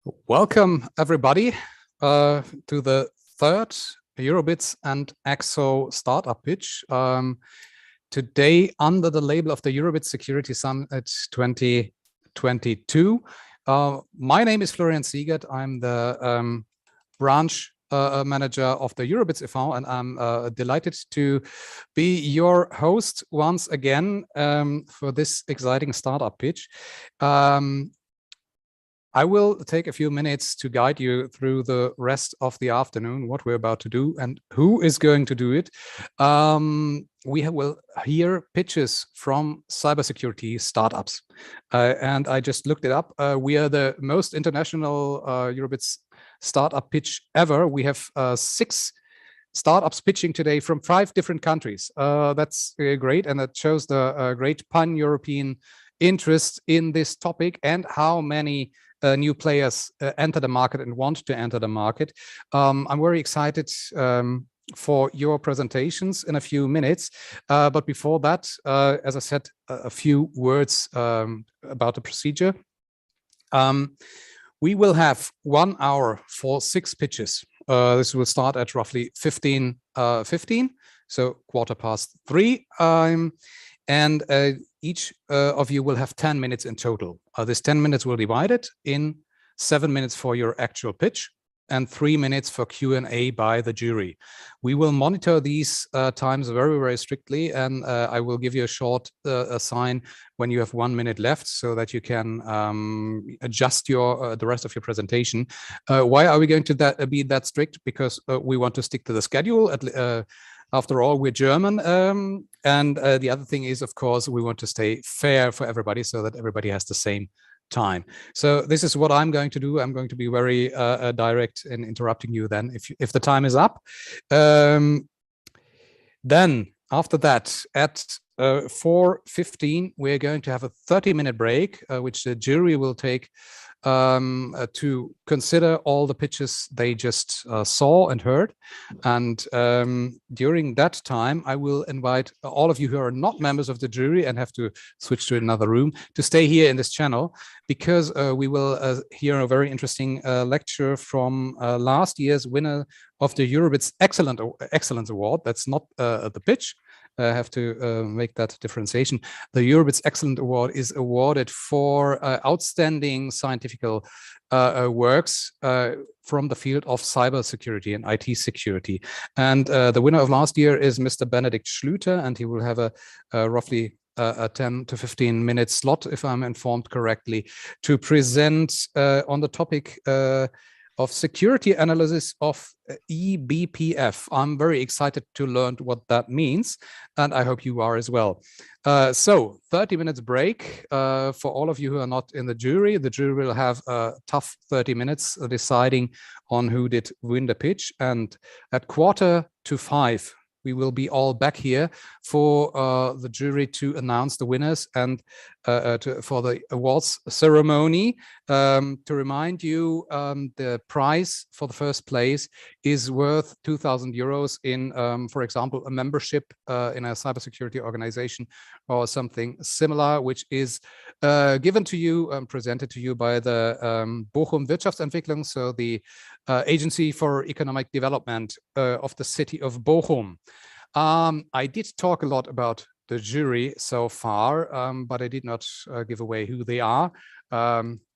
Welcome, everybody, to the third Eurobits and ECSO Startup Pitch. Today, under the label of the Eurobits Security Summit 2022. My name is Florian Siegert. I'm the branch manager of the Eurobits e.V., and I'm delighted to be your host once again for this exciting startup pitch. I will take a few minutes to guide you through the rest of the afternoon, what we're about to do and who is going to do it. We will hear pitches from cybersecurity startups. And I just looked it up. We are the most international Eurobits startup pitch ever. We have 6 startups pitching today from 5 different countries. That's great. And that shows the great pan-European interest in this topic and how many new players enter the market and want to enter the market. I'm very excited for your presentations in a few minutes. But before that, as I said, a few words about the procedure. We will have 1 hour for 6 pitches. This will start at roughly 15:15, so 3:15. And each of you will have 10 minutes in total. This 10 minutes will divide it in 7 minutes for your actual pitch and 3 minutes for Q&A by the jury. We will monitor these times very, very strictly, and I will give you a short sign when you have 1 minute left so that you can adjust your the rest of your presentation. Why are we going to be that strict? Because we want to stick to the schedule. After all, we're German. And the other thing is, of course, we want to stay fair for everybody so that everybody has the same time. So this is what I'm going to do. I'm going to be very direct in interrupting you then if the time is up. Then after that, at 4:15, we're going to have a 30-minute break, which the jury will take to consider all the pitches they just saw and heard. And during that time, I will invite all of you who are not members of the jury and have to switch to another room to stay here in this channel, because we will hear a very interesting lecture from last year's winner of the Eurobits Excellence Award. That's not the pitch. I have to make that differentiation. The Eurobits Excellent Award is awarded for outstanding scientific works from the field of cybersecurity and IT security. And the winner of last year is Mr. Benedict Schlüter, and he will have a roughly a 10 to 15 minute slot, if I'm informed correctly, to present on the topic of security analysis of eBPF. I'm very excited to learn what that means, and I hope you are as well. So 30 minutes break for all of you who are not in the jury. The jury will have a tough 30 minutes deciding on who did win the pitch. And at 4:45, we will be all back here for the jury to announce the winners and for the awards ceremony. To remind you, the prize for the first place is worth 2,000 euros in, for example, a membership in a cybersecurity organization or something similar, which is given to you and presented to you by the Bochum Wirtschaftsentwicklung, so the Agency for Economic Development of the city of Bochum. I did talk a lot about the jury so far, but I did not give away who they are.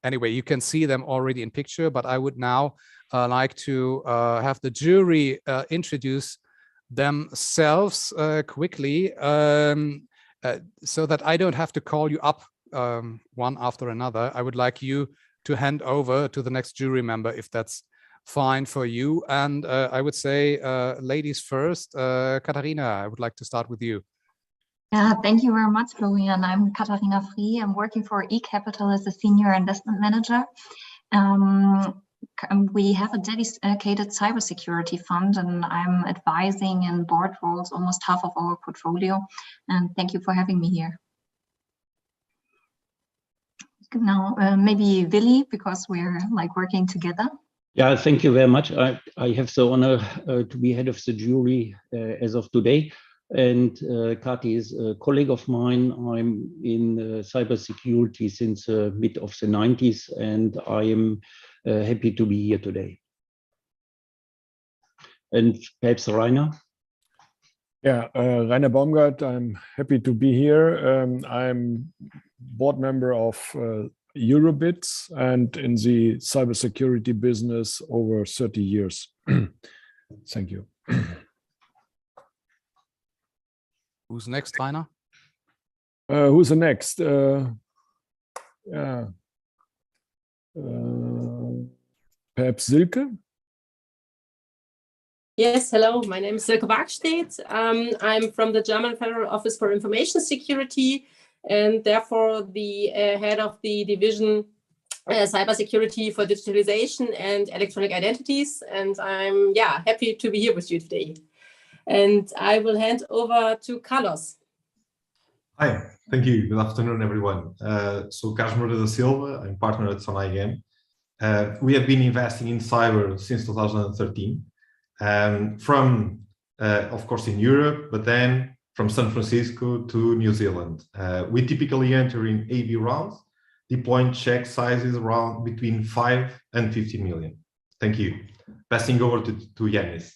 Anyway, you can see them already in picture, but I would now like to have the jury introduce themselves quickly so that I don't have to call you up one after another. I would like you to hand over to the next jury member, if that's fine for you. And I would say, ladies first. Katharina, I would like to start with you. Thank you very much, Florian. I'm Katharina Frie. I'm working for eCapital as a senior investment manager. We have a dedicated cybersecurity fund, and I'm advising in board roles almost half of our portfolio. And thank you for having me here. Now, maybe Willi, because we're working together. Yeah, thank you very much. I have the honor to be head of the jury as of today. And Kati is a colleague of mine. I'm in cybersecurity since mid of the 90s, and I am happy to be here today. And perhaps Rainer? Yeah, Rainer Baumgart, I'm happy to be here. I'm board member of eurobits and in the cybersecurity business over 30 years. Thank you. Who's next, Rainer? Who's the next? Perhaps Silke? Yes, hello, my name is Silke Bargstädt. I'm from the German Federal Office for Information Security and therefore the head of the division cybersecurity for digitalization and electronic identities. And I'm happy to be here with you today. And I will hand over to Carlos. Hi, thank you. Good afternoon, everyone. So Carlos Moreira da Silva, I'm partner at Sonae IM. We have been investing in cyber since 2013. From, of course, in Europe, but then from San Francisco to New Zealand. We typically enter in AB rounds, deploying check sizes around between 5 and 50 million. Thank you. Passing over to Jannis.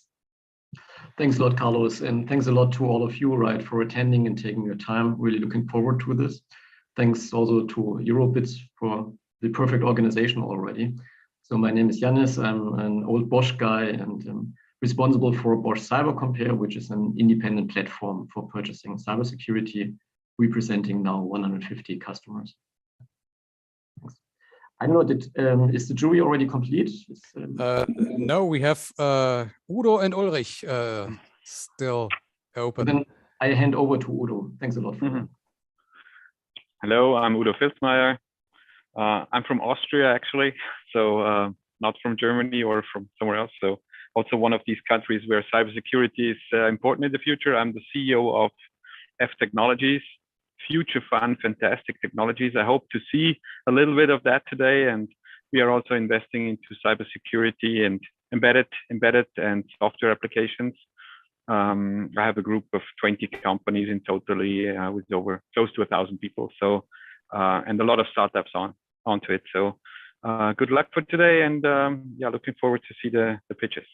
Thanks a lot, Carlos, and thanks a lot to all of you, for attending and taking your time. Really looking forward to this. Thanks also to eurobits for the perfect organization already. So my name is Jannis. I'm an old Bosch guy and responsible for Bosch CyberCompare, which is an independent platform for purchasing cybersecurity, representing now 150 customers. Thanks. I don't know, is the jury already complete? No, we have Udo and Ulrich still open. Then I hand over to Udo. Thanks a lot for that. Hello, I'm Udo Filzmaier. I'm from Austria, actually, so not from Germany or from somewhere else. So also one of these countries where cybersecurity is important in the future. I'm the CEO of F Technologies, future fun, fantastic technologies. I hope to see a little bit of that today. And we are also investing into cybersecurity and embedded and software applications. I have a group of 20 companies in totally with over close to 1,000 people. So and a lot of startups onto it. So good luck for today, and looking forward to see the pitches.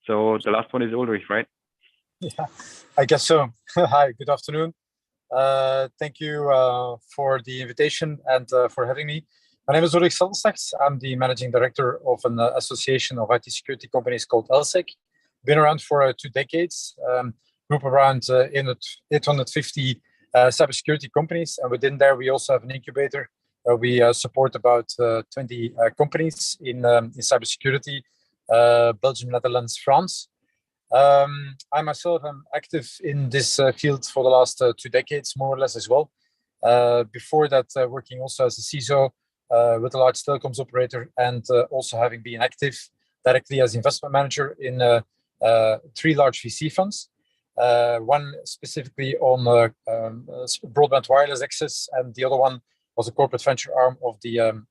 So the last one is Ulrich, right? Yeah, I guess so. Hi, good afternoon. Thank you for the invitation and for having me. My name is Ulrich Seldeslachts. I'm the managing director of an association of IT security companies called LSEC. Been around for 2 decades. Group around 850 cybersecurity companies, and within there we also have an incubator. We support about 20 companies in cybersecurity, Belgium, Netherlands, France. I myself am active in this field for the last 2 decades, more or less as well. Before that, working also as a CISO with a large telecoms operator, and also having been active directly as investment manager in 3 large VC funds. One specifically on broadband wireless access, and the other one was a corporate venture arm of the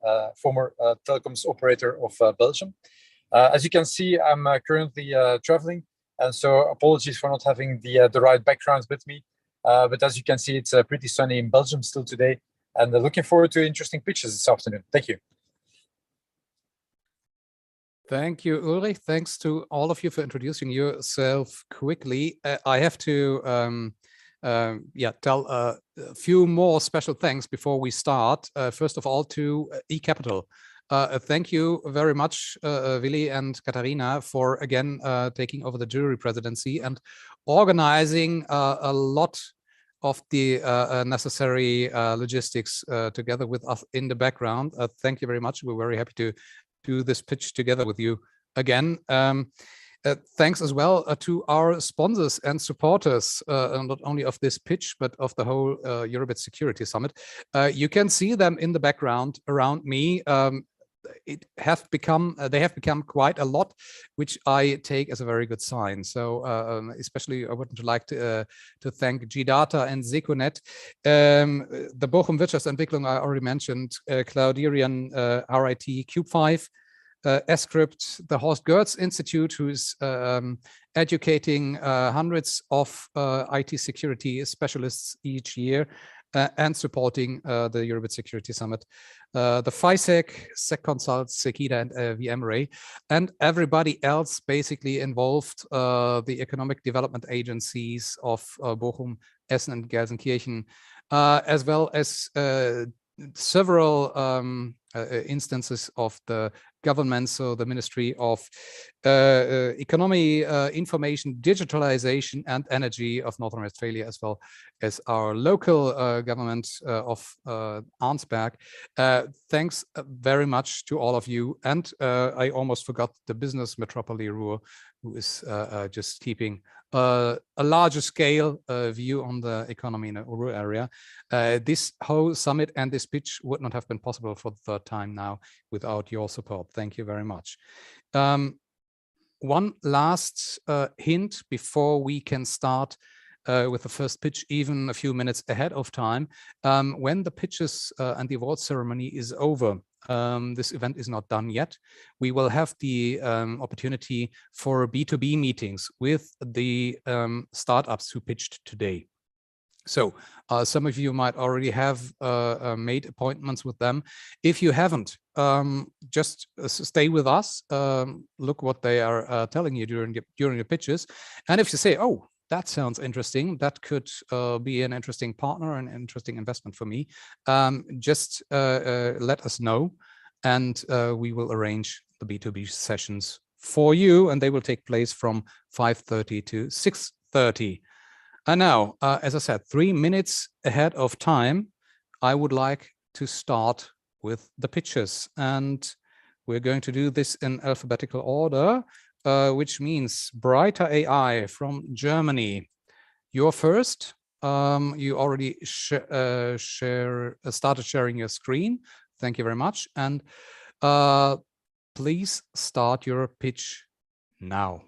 former telecoms operator of Belgium. As you can see, I'm currently traveling, and so apologies for not having the right backgrounds with me. But as you can see, it's pretty sunny in Belgium still today, and looking forward to interesting pitches this afternoon. Thank you. Thank you, Ulrich. Thanks to all of you for introducing yourself quickly. I have to tell a few more special thanks before we start. First of all, to eCapital. Thank you very much, Willi and Katharina, for again taking over the jury presidency and organizing a lot of the necessary logistics together with us in the background. Thank you very much. We're very happy to do this pitch together with you again. Thanks as well to our sponsors and supporters, not only of this pitch, but of the whole Eurobits Security Summit. You can see them in the background around me. They have become quite a lot, which I take as a very good sign. So especially I would like to thank GData and Secunet, the Bochum Wirtschaftsentwicklung I already mentioned, Clouderian, RIT, Cube5, Escript, the Horst Goertz Institute, who's educating hundreds of IT security specialists each year, and supporting the Eurobit Security Summit, the FISEC, SecConsult, Sekida, and VMRay, and everybody else basically involved, the economic development agencies of Bochum, Essen, and Gelsenkirchen, as well as several instances of the government, so the Ministry of Economy, Information, Digitalization, and Energy of Northern Westphalia, as well as our local government of Arnsberg. Thanks very much to all of you. And I almost forgot the business metropolis Ruhr, who is just keeping a larger scale view on the economy in the Ruhr area. This whole summit and this pitch would not have been possible for the third time now without your support. Thank you very much. One last hint before we can start with the first pitch, even a few minutes ahead of time. When the pitches and the award ceremony is over, this event is not done yet, we will have the opportunity for B2B meetings with the startups who pitched today. So some of you might already have made appointments with them. If you haven't, just stay with us, look what they are telling you during the pitches. And if you say, oh, that sounds interesting, that could be an interesting partner, an interesting investment for me, just let us know, and we will arrange the B2B sessions for you, and they will take place from 5:30 to 6:30. And now, as I said, 3 minutes ahead of time, I would like to start with the pitches. And we're going to do this in alphabetical order, which means Brighter AI from Germany. You're first. You already started sharing your screen. Thank you very much. And please start your pitch now.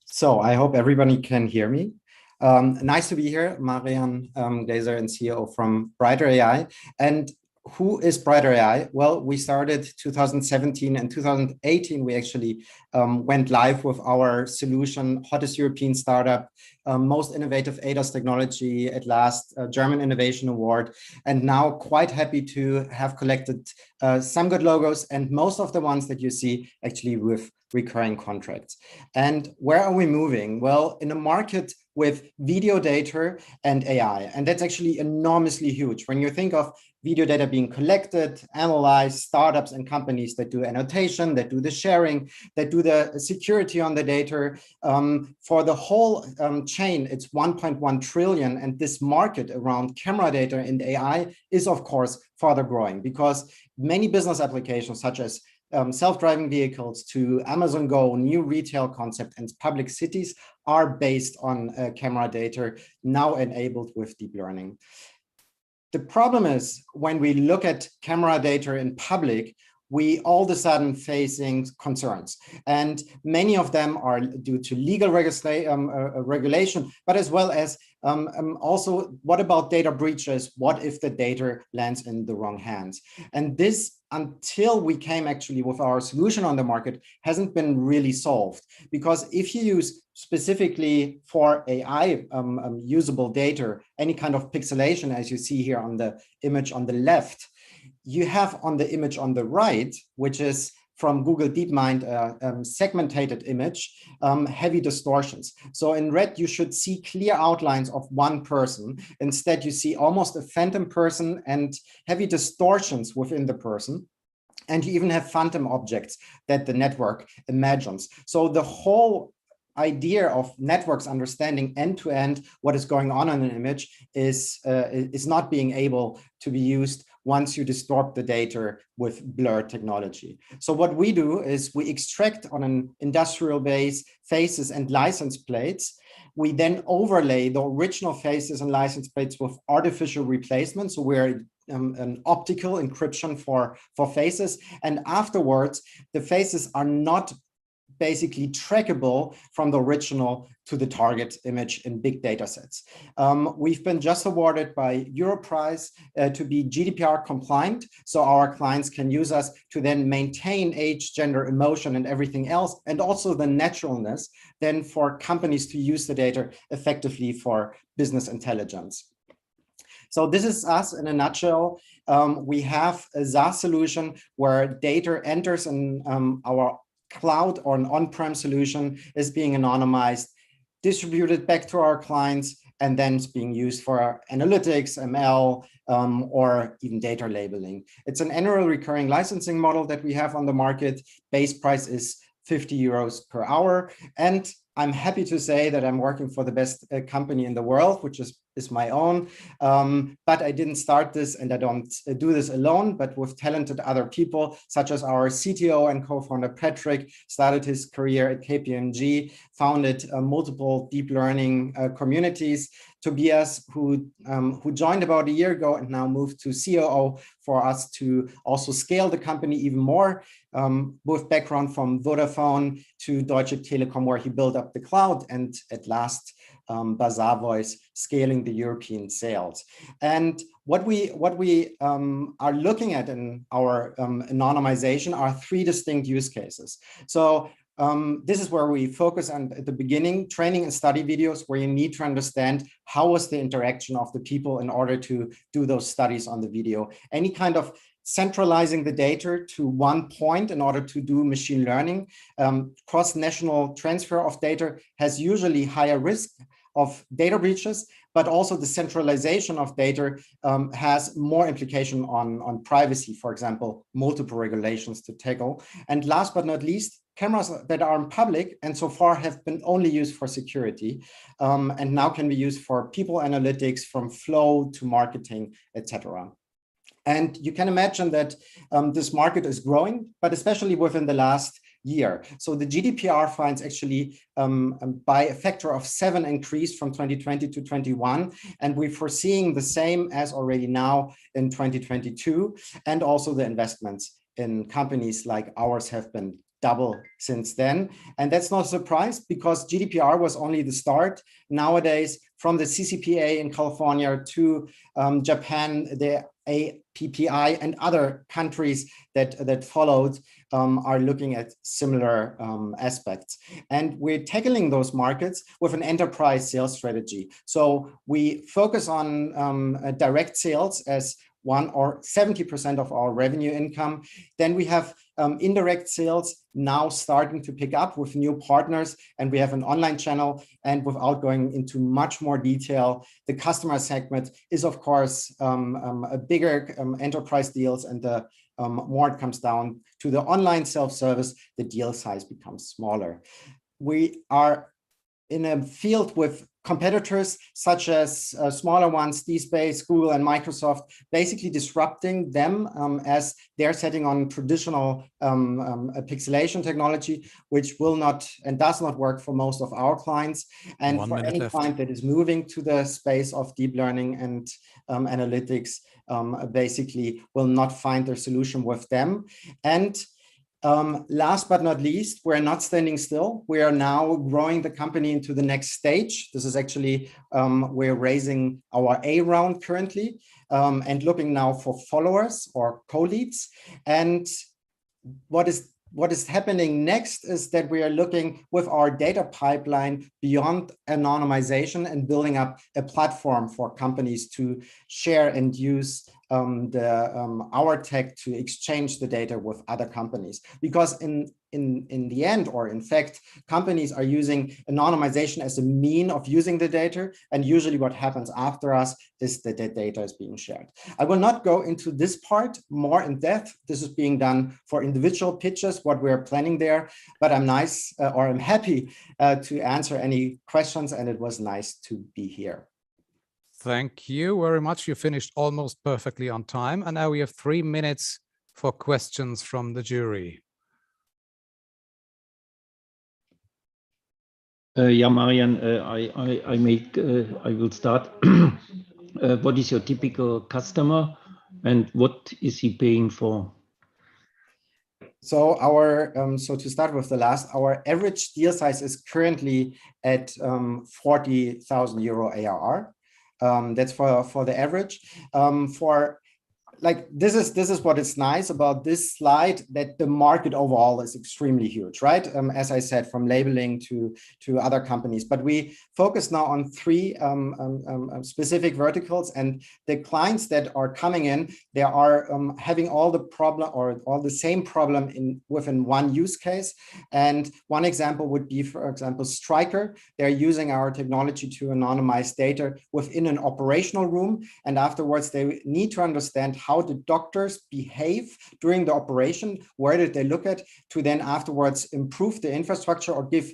So I hope everybody can hear me. Nice to be here, Marian Glaser, and CEO from Brighter AI. And who is Brighter AI? Well, we started 2017 and 2018. We actually went live with our solution, hottest European startup, most innovative ADAS technology, at last German Innovation Award. And now quite happy to have collected some good logos, and most of the ones that you see actually with recurring contracts. And where are we moving? Well, in a market with video data and AI, and that's actually enormously huge. When you think of video data being collected, analyzed, startups and companies that do annotation, that do the sharing, that do the security on the data, for the whole chain, it's 1.1 trillion. And this market around camera data and AI is, of course, further growing, because many business applications such as self-driving vehicles to Amazon Go, new retail concept, and public cities are based on camera data, now enabled with deep learning. The problem is, when we look at camera data in public, we all of a sudden facing concerns. And many of them are due to legal regulation, but as well as also, what about data breaches? What if the data lands in the wrong hands? And this, until we came actually with our solution on the market, hasn't been really solved. Because if you use specifically for AI usable data, any kind of pixelation, as you see here on the image on the left, you have on the image on the right, which is from Google DeepMind, segmented image, heavy distortions. So in red, you should see clear outlines of one person. Instead, you see almost a phantom person and heavy distortions within the person. And you even have phantom objects that the network imagines. So the whole idea of networks understanding end-to-end what is going on in an image is not being able to be used once you distort the data with blur technology. So what we do is we extract on an industrial base faces and license plates. We then overlay the original faces and license plates with artificial replacement. So we're an optical encryption for faces. And afterwards, the faces are not basically trackable from the original to the target image in big data sets. We've been just awarded by Europrice to be GDPR compliant, so our clients can use us to then maintain age, gender, emotion, and everything else, and also the naturalness then for companies to use the data effectively for business intelligence. So this is us in a nutshell. We have a SaaS solution where data enters in our cloud or an on-prem solution, is being anonymized, distributed back to our clients, and then it's being used for analytics, ML, or even data labeling. It's an annual recurring licensing model that we have on the market. Base price is 50 euros per hour. And I'm happy to say that I'm working for the best company in the world, which is my own. But I didn't start this, and I don't do this alone, but with talented other people, such as our CTO and co-founder Patrick, started his career at KPMG, founded multiple deep learning communities. Tobias, who joined about a year ago and now moved to COO for us to also scale the company even more, with background from Vodafone to Deutsche Telekom, where he built up the cloud, and at last Bazaar Voice, scaling the European sales. And what we are looking at in our anonymization are 3 distinct use cases. So this is where we focus on, at the beginning, training and study videos, where you need to understand how was the interaction of the people in order to do those studies on the video. Any kind of centralizing the data to one point in order to do machine learning. Cross-national transfer of data has usually higher risk of data breaches, but also the centralization of data has more implication on privacy, for example, multiple regulations to tackle. And last but not least, cameras that are in public and so far have been only used for security, and now can be used for people analytics, from flow to marketing, etc. And you can imagine that this market is growing, but especially within the last year. So the GDPR fines actually by a factor of 7 increased from 2020 to 21. And we're foreseeing the same as already now in 2022. And also the investments in companies like ours have been double since then. And that's not a surprise, because GDPR was only the start. Nowadays, from the CCPA in California to Japan, the APPI and other countries that followed are looking at similar aspects. And we're tackling those markets with an enterprise sales strategy. So we focus on direct sales as 1 or 70% of our revenue income. Then we have indirect sales now starting to pick up with new partners, and we have an online channel. And without going into much more detail, the customer segment is, of course, a bigger enterprise deals, and the more it comes down to the online self-service, the deal size becomes smaller. We are in a field with competitors such as smaller ones, DSpace, Google, and Microsoft, basically disrupting them as they're setting on traditional pixelation technology, which will not and does not work for most of our clients. And for any client that is moving to the space of deep learning and analytics, basically will not find their solution with them. And last but not least, we're not standing still. We are now growing the company into the next stage. This is actually, we're raising our A round currently, and looking now for followers or co-leads. And what is happening next is that we are looking with our data pipeline beyond anonymization and building up a platform for companies to share and use our tech to exchange the data with other companies. Because in the end, or in fact, companies are using anonymization as a mean of using the data, and usually what happens after us is that the data is being shared. I will not go into this part more in depth. This is being done for individual pitches, what we're planning there, but I'm happy to answer any questions, and it was nice to be here. Thank you very much. You finished almost perfectly on time. And now we have 3 minutes for questions from the jury. Yeah, Marian, I will start. What is your typical customer and what is he paying for? So our so to start with the last, our average deal size is currently at 40,000 euro ARR. That's for the average. For like this is what is nice about this slide, that the market overall is extremely huge, right? As I said, from labeling to other companies, but we focus now on three specific verticals, and the clients that are coming in, they are having all the problem or all the same problem within one use case. And one example would be, for example, Stryker. They're using our technology to anonymize data within an operational room, and afterwards they need to understand how did doctors behave during the operation, where did they look at, to then afterwards improve the infrastructure or give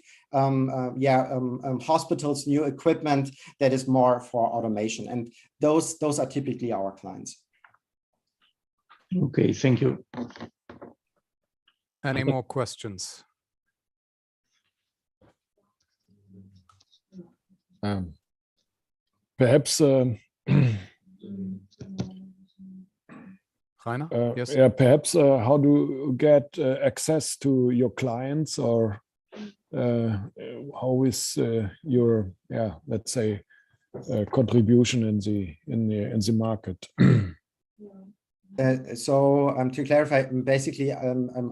hospitals new equipment that is more for automation. And those are typically our clients. Okay, thank you. Any more questions? Perhaps Rainer? Yes. Yeah, perhaps how do you get access to your clients, or how is your let's say contribution in the market? So to clarify, basically,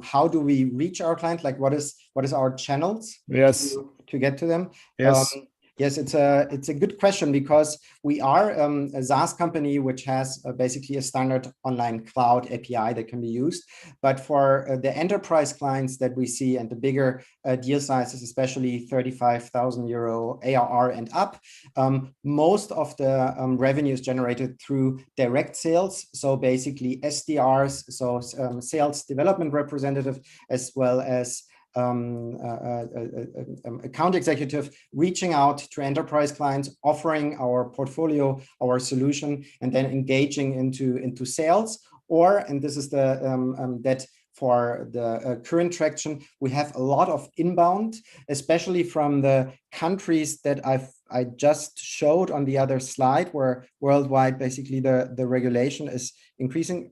how do we reach our client? Like, what is our channels? Yes. To get to them? Yes. Yes, it's a good question, because we are a SaaS company which has basically a standard online cloud API that can be used. But for the enterprise clients that we see and the bigger deal sizes, especially 35,000 euro ARR and up, most of the revenue is generated through direct sales. So basically SDRs, so sales development representative, as well as account executive reaching out to enterprise clients, offering our portfolio, our solution, and then engaging into sales. Or, and this is the that for the current traction, we have a lot of inbound, especially from the countries that I just showed on the other slide, where worldwide basically the regulation is increasing.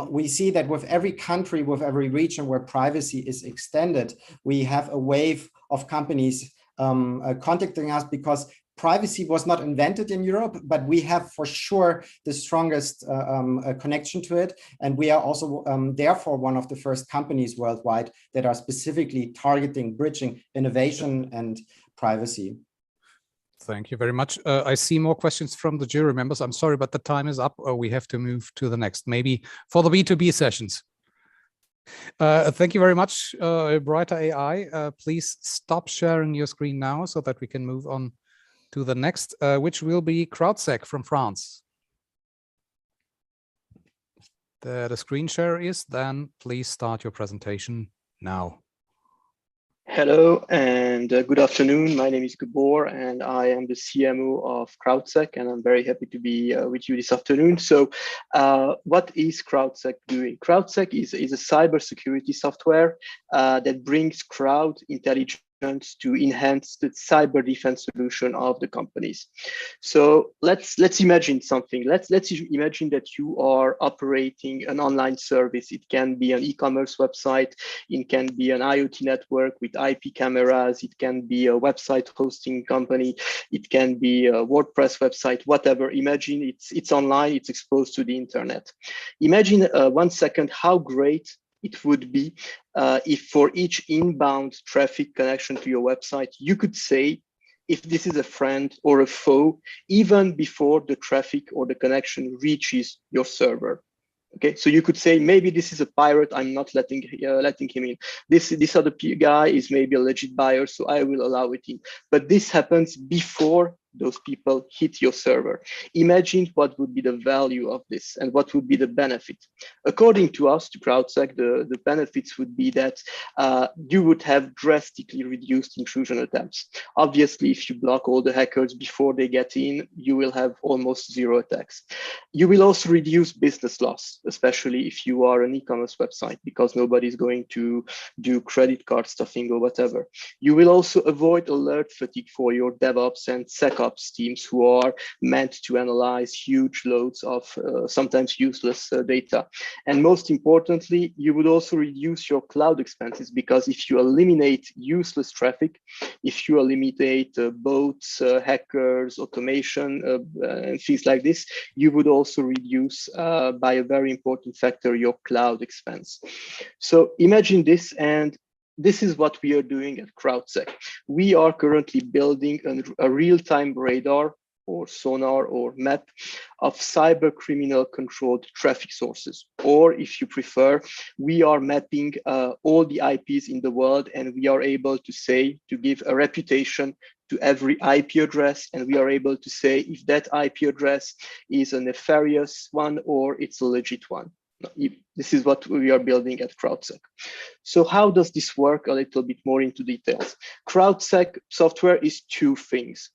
We see that with every country, with every region where privacy is extended, we have a wave of companies contacting us, because privacy was not invented in Europe, but we have for sure the strongest connection to it. And we are also therefore one of the first companies worldwide that are specifically targeting bridging innovation and privacy. Thank you very much. I see more questions from the jury members. I'm sorry, but the time is up. We have to move to the next, maybe for the B2B sessions. Thank you very much, Brighter AI. Please stop sharing your screen now so that we can move on to the next, which will be CrowdSec from France. The screen share is then. Please start your presentation now. Hello and good afternoon. My name is Gabor and I am the CMO of CrowdSec, and I'm very happy to be with you this afternoon. So what is CrowdSec doing? CrowdSec is a cybersecurity software that brings crowd intelligence to enhance the cyber defense solution of the companies. So let's imagine something. Let's imagine that you are operating an online service. It can be an e-commerce website. It can be an IoT network with IP cameras. It can be a website hosting company. It can be a WordPress website, whatever. Imagine it's online. It's exposed to the internet. Imagine 1 second how great it would be if for each inbound traffic connection to your website, you could say if this is a friend or a foe, even before the traffic or the connection reaches your server. Okay, so you could say maybe this is a pirate. I'm not letting him in. This other guy is maybe a legit buyer, so I will allow it in. But this happens before those people hit your server. Imagine what would be the value of this and what would be the benefit. According to us, to CrowdSec, the benefits would be that you would have drastically reduced intrusion attempts. Obviously, if you block all the hackers before they get in, you will have almost zero attacks. You will also reduce business loss, especially if you are an e-commerce website, because nobody's going to do credit card stuffing or whatever. You will also avoid alert fatigue for your DevOps and SecOps MLOps teams who are meant to analyze huge loads of sometimes useless data. And most importantly, you would also reduce your cloud expenses, because if you eliminate useless traffic, if you eliminate bots, hackers, automation, and things like this, you would also reduce by a very important factor your cloud expense. So imagine this, and this is what we are doing at CrowdSec. We are currently building a real-time radar or sonar or map of cyber criminal controlled traffic sources. Or if you prefer, we are mapping all the IPs in the world, and we are able to give a reputation to every IP address, and we are able to say if that IP address is a nefarious one or it's a legit one. This is what we are building at CrowdSec. So how does this work? A little bit more into details. CrowdSec software is two things.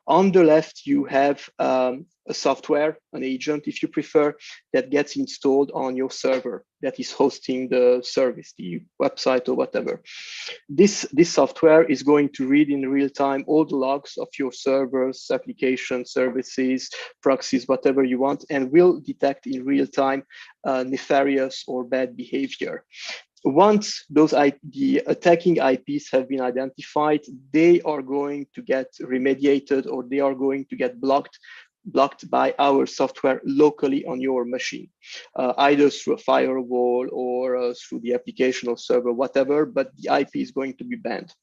On the left, you have a software, an agent, if you prefer, that gets installed on your server that is hosting the service, the website or whatever. This software is going to read in real time all the logs of your servers, applications, services, proxies, whatever you want, and will detect in real time nefarious or bad behavior. Once the attacking IPs have been identified, they are going to get remediated, or they are going to get blocked by our software locally on your machine, either through a firewall or through the application or server, whatever, but the IP is going to be banned.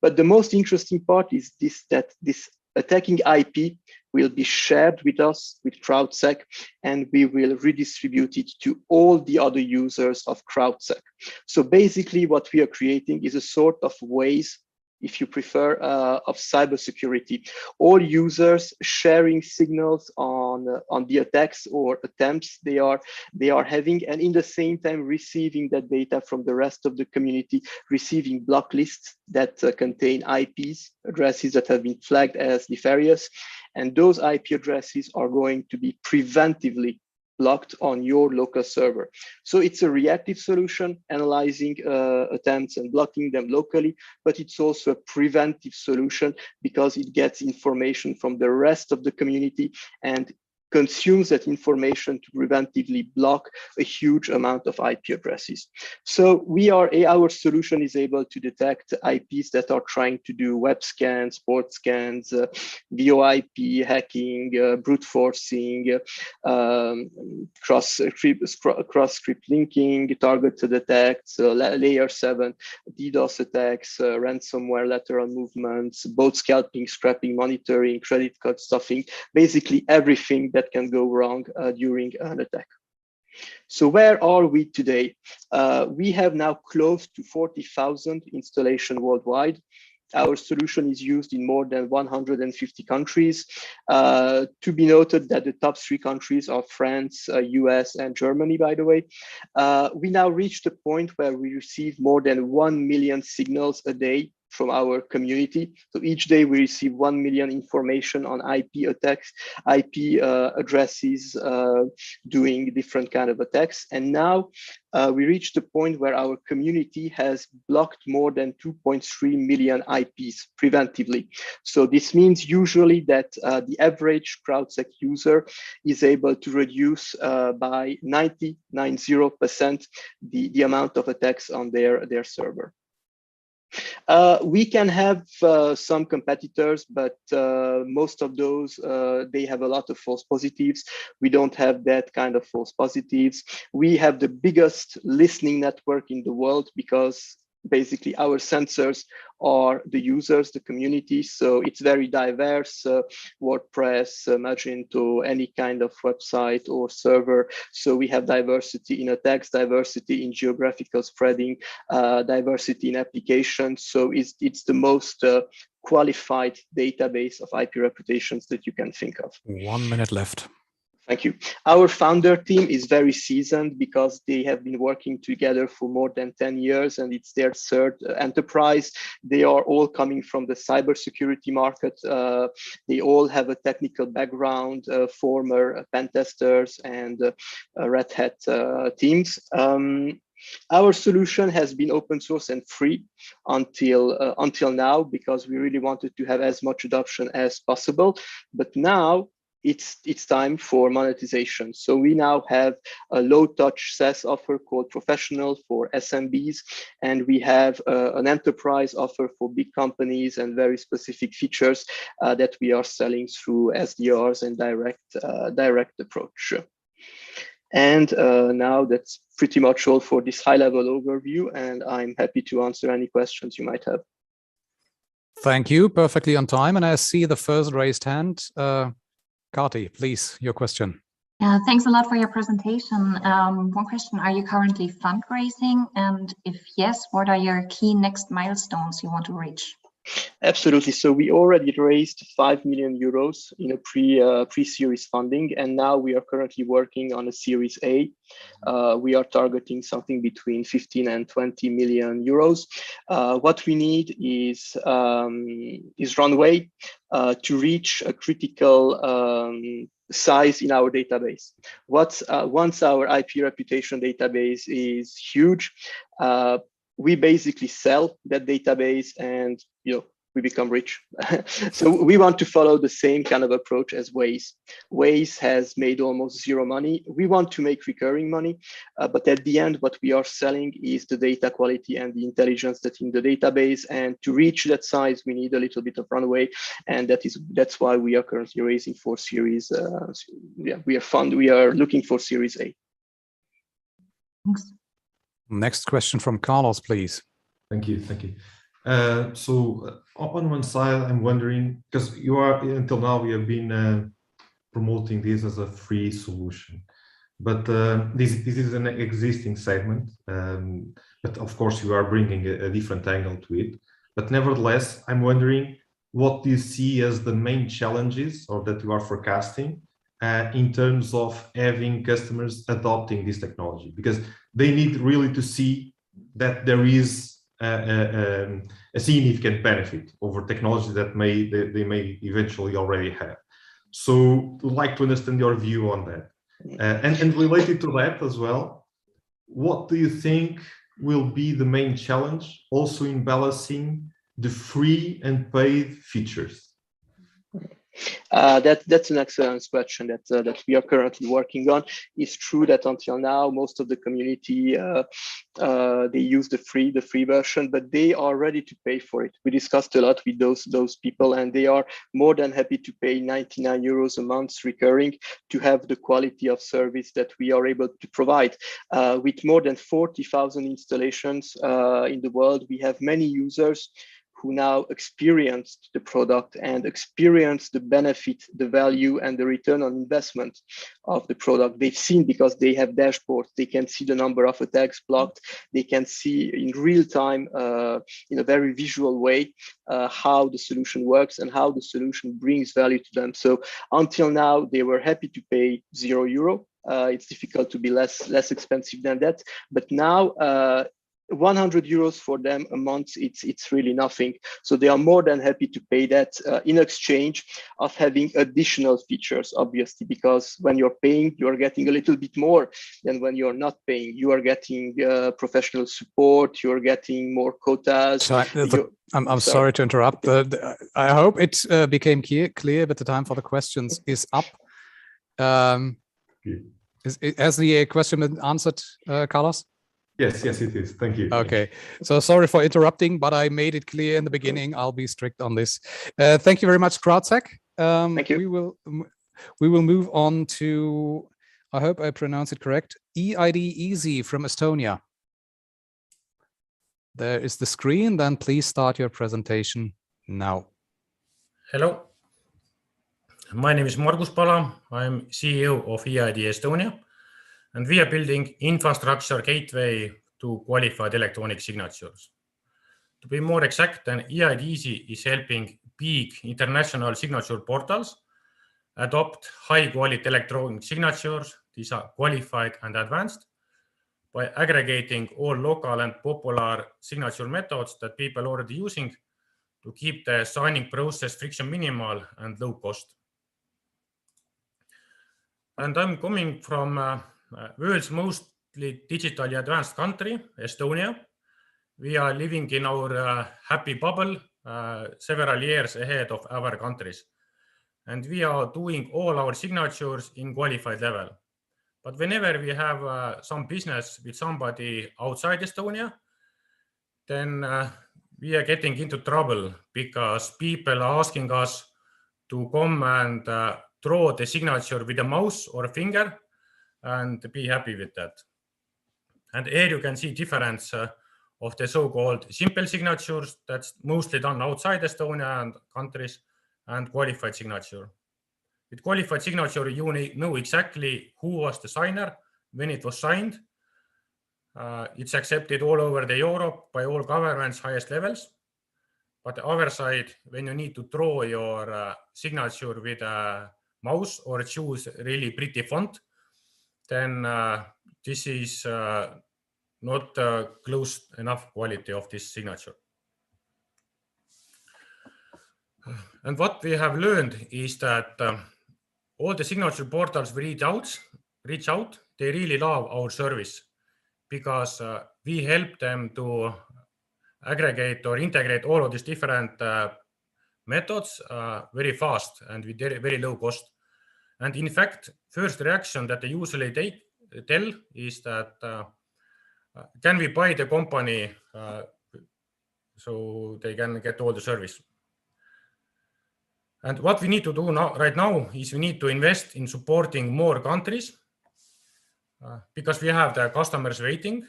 But the most interesting part is that this attacking IP will be shared with us, with CrowdSec, and we will redistribute it to all the other users of CrowdSec. So basically what we are creating is a sort of Waze, if you prefer, of cybersecurity. All users sharing signals on the attacks or attempts they are having, and in the same time receiving that data from the rest of the community, receiving block lists that contain IPs, addresses that have been flagged as nefarious, and those IP addresses are going to be preventively blocked on your local server. So it's a reactive solution, analyzing attempts and blocking them locally, but it's also a preventive solution because it gets information from the rest of the community and consumes that information to preventively block a huge amount of IP addresses. So our solution is able to detect IPs that are trying to do web scans, port scans, VoIP hacking, brute forcing, cross-script linking, targeted attacks, layer 7, DDoS attacks, ransomware lateral movements, bot scalping, scrapping, monitoring, credit card stuffing, basically everything that can go wrong during an attack. So where are we today? We have now close to 40,000 installations worldwide. Our solution is used in more than 150 countries. To be noted that the top 3 countries are France, US, and Germany, by the way. We now reached a point where we receive more than 1 million signals a day from our community. So each day we receive 1 million information on IP attacks, IP addresses doing different kind of attacks. And now we reached the point where our community has blocked more than 2.3 million IPs preventively. So this means usually that the average CrowdSec user is able to reduce by 90% the amount of attacks on their server. We can have some competitors, but most of those, they have a lot of false positives. We don't have that kind of false positives. We have the biggest listening network in the world because basically our sensors are the users, the community. So it's very diverse, WordPress, Magento, any kind of website or server. So we have diversity in attacks, diversity in geographical spreading, diversity in applications. So it's the most qualified database of IP reputations that you can think of. 1 minute left. Thank you. Our founder team is very seasoned because they have been working together for more than 10 years and it's their third enterprise. They are all coming from the cybersecurity market. They all have a technical background, former pen testers and Red Hat teams. Our solution has been open source and free until now, because we really wanted to have as much adoption as possible. But now it's time for monetization. So we now have a low-touch SaaS offer called Professional for SMBs, and we have an enterprise offer for big companies and very specific features that we are selling through SDRs and direct approach. And now that's pretty much all for this high-level overview, and I'm happy to answer any questions you might have. Thank you. Perfectly on time. And I see the first raised hand. Kati, please, your question. Thanks a lot for your presentation. One question, are you currently fundraising? And if yes, what are your key next milestones you want to reach? Absolutely. So we already raised 5 million euros in a pre-series funding, and now we are currently working on a Series A. We are targeting something between 15 and 20 million euros. What we need is runway to reach a critical size in our database. Once our IP reputation database is huge, we basically sell that database and we become rich. So we want to follow the same kind of approach as Waze. Waze has made almost zero money. We want to make recurring money, but at the end, what we are selling is the data quality and the intelligence that's in the database. And to reach that size, we need a little bit of runway, and that's why we are currently raising for Series. We are looking for Series A. Thanks. Next question from Carlos, please. Thank you. So on one side, I'm wondering, because until now we have been promoting this as a free solution, but this is an existing segment, but of course you are bringing a different angle to it. But nevertheless, I'm wondering, what do you see as the main challenges, or that you are forecasting in terms of having customers adopting this technology? Because they need really to see that there is a significant benefit over technology that they may eventually already have. So I'd like to understand your view on that. And related to that as well, what do you think will be the main challenge also in balancing the free and paid features? That's an excellent question that we are currently working on. It's true that until now, most of the community, they use the free version, but they are ready to pay for it. We discussed a lot with those people, and they are more than happy to pay 99 euros a month recurring to have the quality of service that we are able to provide. With more than 40,000 installations in the world, we have many users who now experienced the product and experience the benefit, the value, and the return on investment of the product. They've seen, because they have dashboards, they can see the number of attacks blocked, they can see in real time, in a very visual way, how the solution works and how the solution brings value to them. So until now, they were happy to pay €0. It's difficult to be less expensive than that, but now 100 euros for them a month, it's really nothing. So they are more than happy to pay that in exchange of having additional features, obviously, because when you're paying, you're getting a little bit more than when you're not paying. You are getting professional support, you're getting more quotas. So I'm sorry to interrupt. I hope it became clear, but the time for the questions is up. Has the question been answered, Carlos? Yes, it is. Thank you. Okay, so sorry for interrupting, but I made it clear in the beginning. I'll be strict on this. Thank you very much, CrowdSec. Thank you. We will move on to, I hope I pronounce it correct, eIDeasy from Estonia. There is the screen. Then please start your presentation now. Hello. My name is Margus Pala. I'm CEO of eIDeasy Estonia. And we are building infrastructure gateway to qualified electronic signatures. To be more exact, then eIDeasy is helping big international signature portals adopt high-quality electronic signatures. These are qualified and advanced by aggregating all local and popular signature methods that people are already using to keep the signing process friction minimal and low cost. And I'm coming from world's most mostly digitally advanced country, Estonia. We are living in our happy bubble several years ahead of other countries. And we are doing all our signatures in qualified level. But whenever we have some business with somebody outside Estonia, then we are getting into trouble because people are asking us to come and draw the signature with a mouse or a finger and be happy with that. And here you can see difference of the so-called simple signatures that's mostly done outside Estonia and countries, and qualified signature. With qualified signature, you know exactly who was the signer, when it was signed. It's accepted all over the Europe by all governments, highest levels. But the other side, when you need to draw your signature with a mouse or choose really pretty font, then this is not close enough quality of this signature. And what we have learned is that all the signature portals we reach out, they really love our service because we help them to aggregate or integrate all of these different methods very fast and with very low cost. And in fact, first reaction that they usually tell is that can we buy the company so they can get all the service? And what we need to do right now is we need to invest in supporting more countries because we have the customers waiting.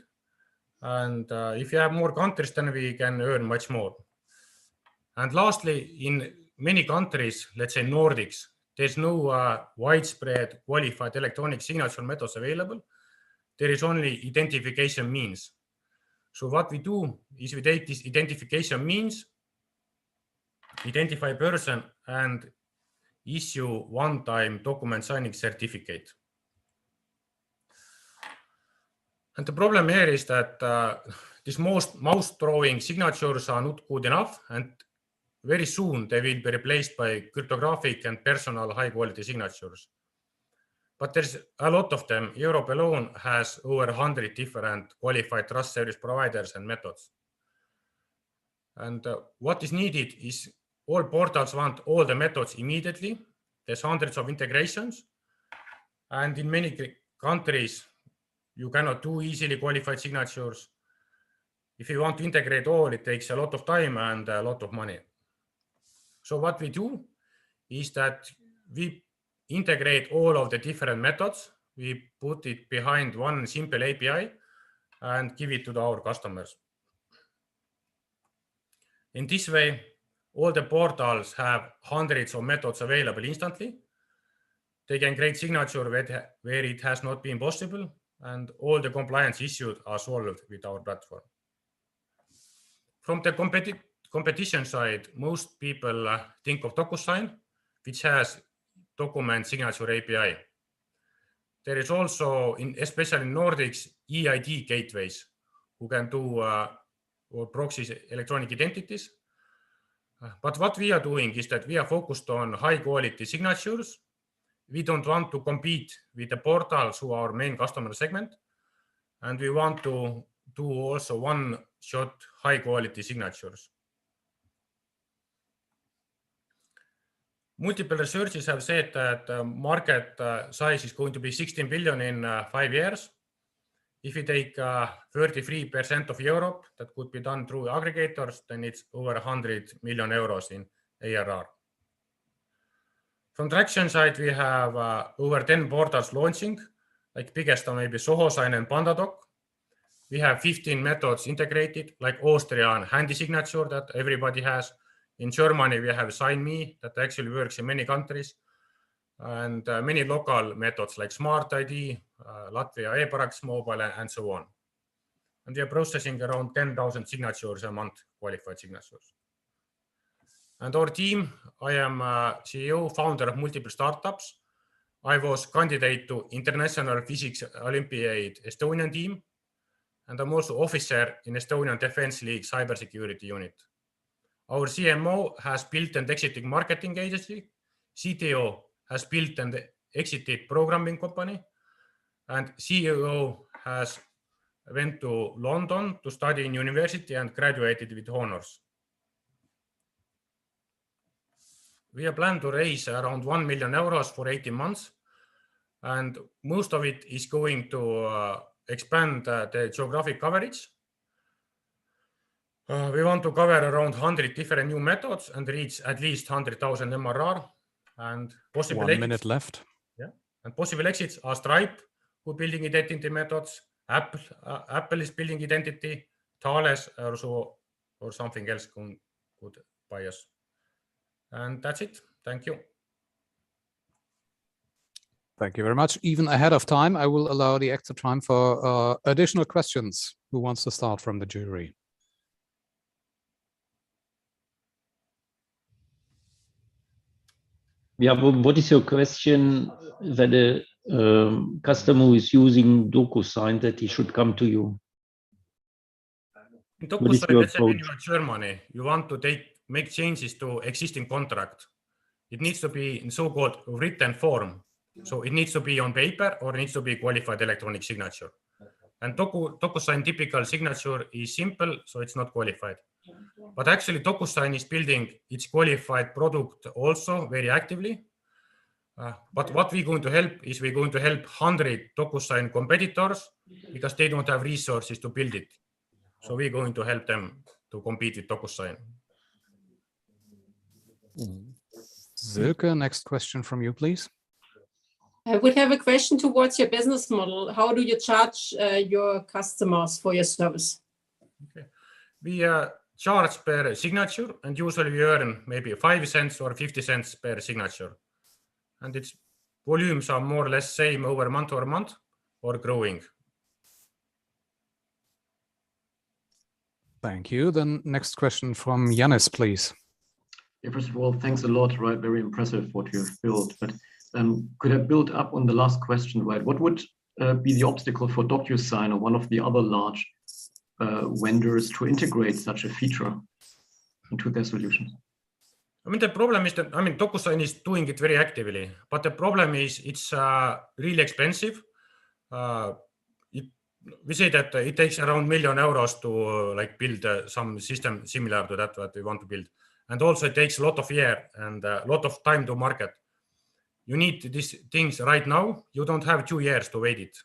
And if you have more countries, then we can earn much more. And lastly, in many countries, let's say Nordics, there's no widespread qualified electronic signature methods available. There is only identification means. So what we do is we take this identification means, identify person, and issue one-time document signing certificate. And the problem here is that these mouse drawing signatures are not good enough, and very soon they will be replaced by cryptographic and personal high-quality signatures. But there's a lot of them. Europe alone has over 100 different qualified trust service providers and methods. And what is needed is all portals want all the methods immediately. There's hundreds of integrations. And in many countries, you cannot do easily qualified signatures. If you want to integrate all, it takes a lot of time and a lot of money. So what we do is that we integrate all of the different methods. We put it behind one simple API and give it to our customers. In this way, all the portals have hundreds of methods available instantly. They can create signature where it has not been possible, and all the compliance issues are solved with our platform. From the competition side, most people think of DocuSign, which has document signature API. There is also, especially in Nordics, eID gateways who can do or proxy electronic identities. But what we are doing is that we are focused on high quality signatures. We don't want to compete with the portals who are our main customer segment. And we want to do also one-shot high quality signatures. Multiple researchers have said that the market size is going to be 16 billion in 5 years. If you take 33% of Europe, that could be done through aggregators, then it's over 100 million euros in ARR. From traction side, we have over 10 portals launching, like biggest are maybe SohoSign and PandaDoc. We have 15 methods integrated, like Austrian handy signature that everybody has. In Germany, we have SignMe that actually works in many countries, and many local methods like Smart ID, Latvia eParax Mobile, and so on. And we are processing around 10,000 signatures a month, qualified signatures. And our team, I am CEO, founder of multiple startups. I was candidate to International Physics Olympiad Estonian team, and I'm also officer in Estonian Defense League cybersecurity unit. Our CMO has built and exited marketing agency. CTO has built and exited programming company. And CEO has went to London to study in university and graduated with honors. We have planned to raise around 1 million euros for 18 months, and most of it is going to expand the geographic coverage. We want to cover around 100 different new methods and reach at least 100,000 MRR. And possible 1 minute left. Yeah, and possible exits are Stripe, who building identity methods. Apple is building identity. Thales or something else could buy us. And that's it. Thank you. Thank you very much. Even ahead of time, I will allow the extra time for additional questions. Who wants to start from the jury? Yeah, what is your question that a customer who is using DocuSign that he should come to you? In DocuSign, let's say when you are in Germany, you want to make changes to existing contract. It needs to be in so-called written form. So it needs to be on paper or it needs to be qualified electronic signature. And DocuSign typical signature is simple, so it's not qualified. But actually DocuSign is building its qualified product also very actively. But what we're going to help is we're going to help 100 DocuSign competitors because they don't have resources to build it. So we're going to help them to compete with DocuSign. Silke, next question from you, please. I would have a question towards your business model. How do you charge your customers for your service? Okay. We charge per signature, and usually we earn maybe 5 cents or 50 cents per signature. And its volumes are more or less same over month or growing. Thank you. Then next question from Jannis, please. Yeah, first of all, thanks a lot, right? Very impressive what you have built. But could I build up on the last question, right? What would be the obstacle for DocuSign or one of the other large vendors to integrate such a feature into their solution? I mean, the problem is that, DocuSign is doing it very actively, but the problem is it's really expensive. We say that it takes around €1 million to build some system similar to that what we want to build. And also it takes a lot of year and a lot of time to market. You need these things right now. You don't have 2 years to wait it.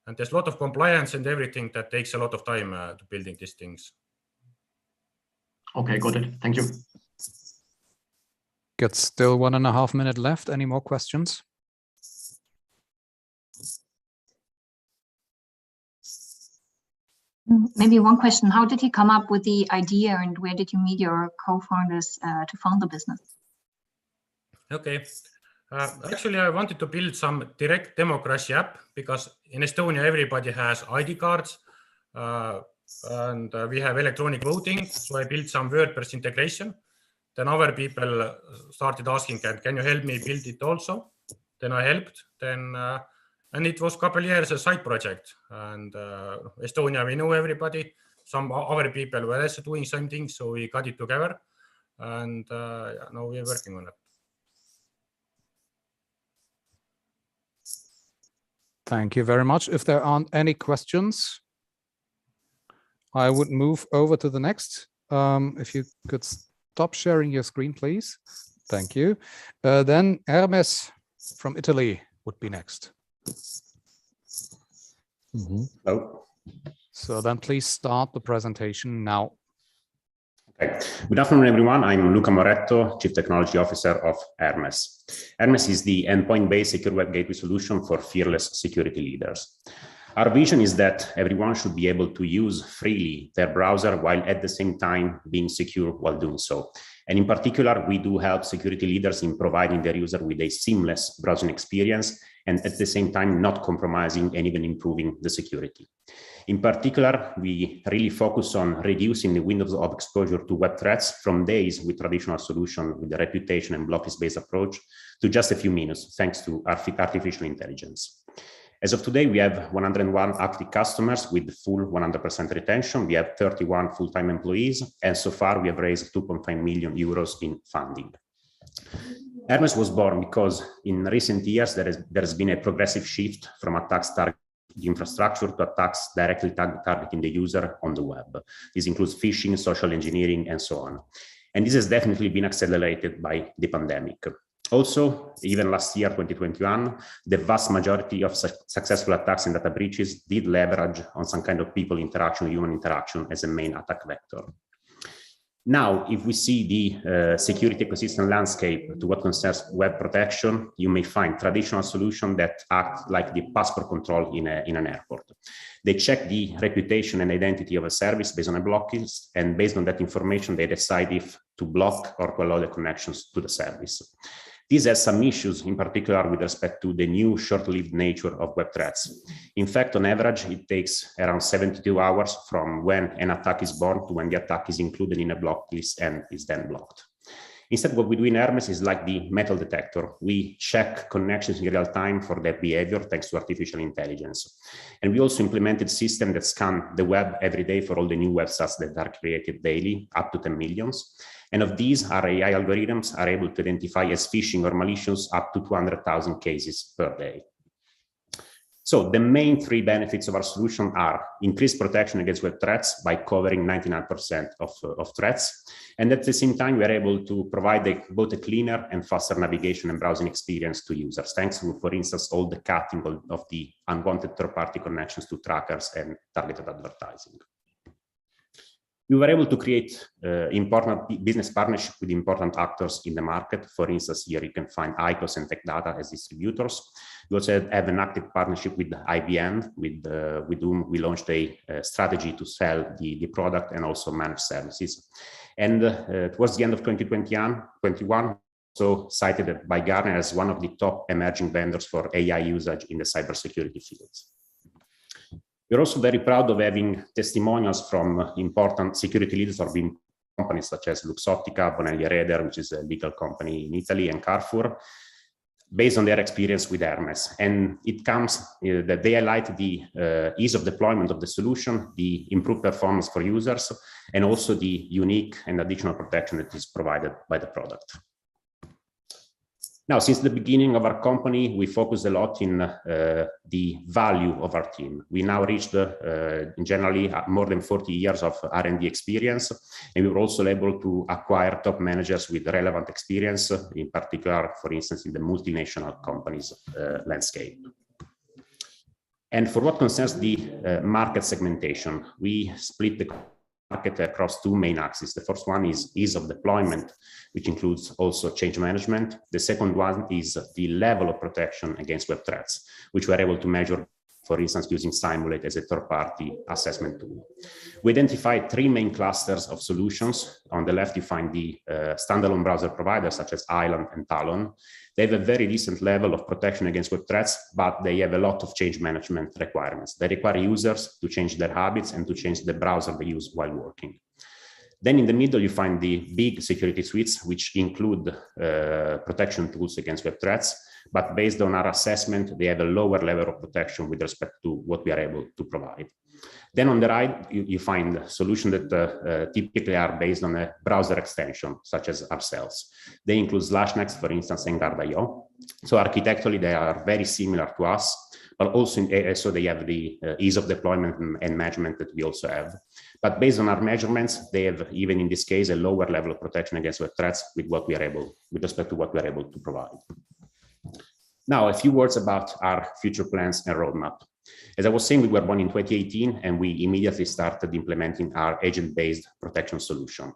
And there's a lot of compliance and everything that takes a lot of time to building these things. Okay, got it. Thank you. Got still 1.5 minutes left. Any more questions? Maybe one question. How did you come up with the idea and where did you meet your co-founders to found the business? Okay. Actually, I wanted to build some direct democracy app because in Estonia, everybody has ID cards and we have electronic voting. So I built some WordPress integration. Then other people started asking, can you help me build it also? Then I helped. And it was a couple of years a side project. And Estonia, we know everybody. Some other people were also doing same thing, so we got it together. And now we're working on it. Thank you very much. If there aren't any questions, I would move over to the next. If you could stop sharing your screen, please. Thank you. Then Ermes from Italy would be next. Hello. So then please start the presentation now. Okay. Good afternoon, everyone. I'm Luca Moretto, Chief Technology Officer of Ermes. Ermes is the endpoint-based secure web gateway solution for fearless security leaders. Our vision is that everyone should be able to use freely their browser while at the same time being secure while doing so. And in particular, we do help security leaders in providing their user with a seamless browsing experience and at the same time not compromising and even improving the security. In particular, we really focus on reducing the windows of exposure to web threats from days with traditional solution with the reputation and blocklist-based approach to just a few minutes, thanks to artificial intelligence. As of today, we have 101 active customers with full 100% retention. We have 31 full-time employees, and so far we have raised 2.5 million euros in funding. Ermes was born because in recent years there has been a progressive shift from attacks targeting the infrastructure to attacks directly targeting the user on the web. This includes phishing, social engineering, and so on. And this has definitely been accelerated by the pandemic. Also, even last year, 2021, the vast majority of successful attacks and data breaches did leverage on some kind of people interaction, human interaction as a main attack vector. Now, if we see the security ecosystem landscape to what concerns web protection, you may find traditional solutions that act like the passport control in an airport. They check the reputation and identity of a service based on a blocklist, and based on that information, they decide if to block or to allow the connections to the service. This has some issues, in particular with respect to the new short-lived nature of web threats. In fact, on average, it takes around 72 hours from when an attack is born to when the attack is included in a block list and is then blocked. Instead, what we do in Ermes is like the metal detector. We check connections in real time for their behavior thanks to artificial intelligence. And we also implemented systems that scan the web every day for all the new websites that are created daily, up to 10 millions. And of these, our AI algorithms are able to identify as phishing or malicious up to 200,000 cases per day. So the main three benefits of our solution are increased protection against web threats by covering 99% of threats. And at the same time, we're able to provide both a cleaner and faster navigation and browsing experience to users, thanks to, for instance, all the cutting of the unwanted third-party connections to trackers and targeted advertising. We were able to create important business partnerships with important actors in the market. For instance, here you can find ICOS and Tech Data as distributors. We also have an active partnership with IBM, with whom we launched a strategy to sell the product and also manage services. And towards the end of 2021, so cited by Gartner as one of the top emerging vendors for AI usage in the cybersecurity fields. We're also very proud of having testimonials from important security leaders of companies such as Luxottica, Bonelli Reder, which is a legal company in Italy, and Carrefour, based on their experience with Ermes. And it comes that they highlight the ease of deployment of the solution, the improved performance for users, and also the unique and additional protection that is provided by the product. Now, since the beginning of our company, we focused a lot in the value of our team. We now reached generally more than 40 years of R&D experience, and we were also able to acquire top managers with relevant experience, in particular, for instance, in the multinational companies landscape. And for what concerns the market segmentation, we split the market across two main axes. The first one is ease of deployment, which includes also change management. The second one is the level of protection against web threats, which we're able to measure, for instance, using Simulate as a third-party assessment tool. We identified three main clusters of solutions. On the left, you find the standalone browser providers such as Island and Talon. They have a very decent level of protection against web threats, but they have a lot of change management requirements. They require users to change their habits and to change the browser they use while working. Then in the middle, you find the big security suites, which include protection tools against web threats, but based on our assessment, they have a lower level of protection with respect to what we are able to provide. Then on the right, you find solutions that typically are based on a browser extension, such as ourselves. They include SlashNext, for instance, and Guard.io. So architecturally, they are very similar to us, but also so they have the ease of deployment and management that we also have. But based on our measurements, they have, even in this case, a lower level of protection against web threats with respect to what we are able to provide. Now, a few words about our future plans and roadmap. As I was saying, we were born in 2018, and we immediately started implementing our agent-based protection solution.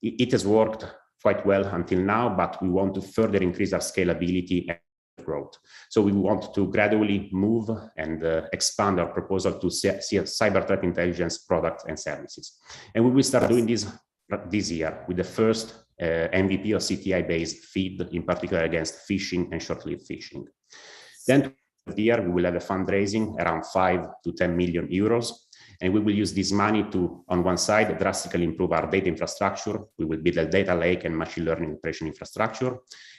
It has worked quite well until now, but we want to further increase our scalability and growth. So we want to gradually move and expand our proposal to cyber threat intelligence products and services. And we will start doing this year with the first MVP or CTI-based feed, in particular against phishing and short-lived phishing. Then the year we will have a fundraising around 5 to 10 million euros, and we will use this money to, on one side, drastically improve our data infrastructure. We will build a data lake and machine learning operation infrastructure,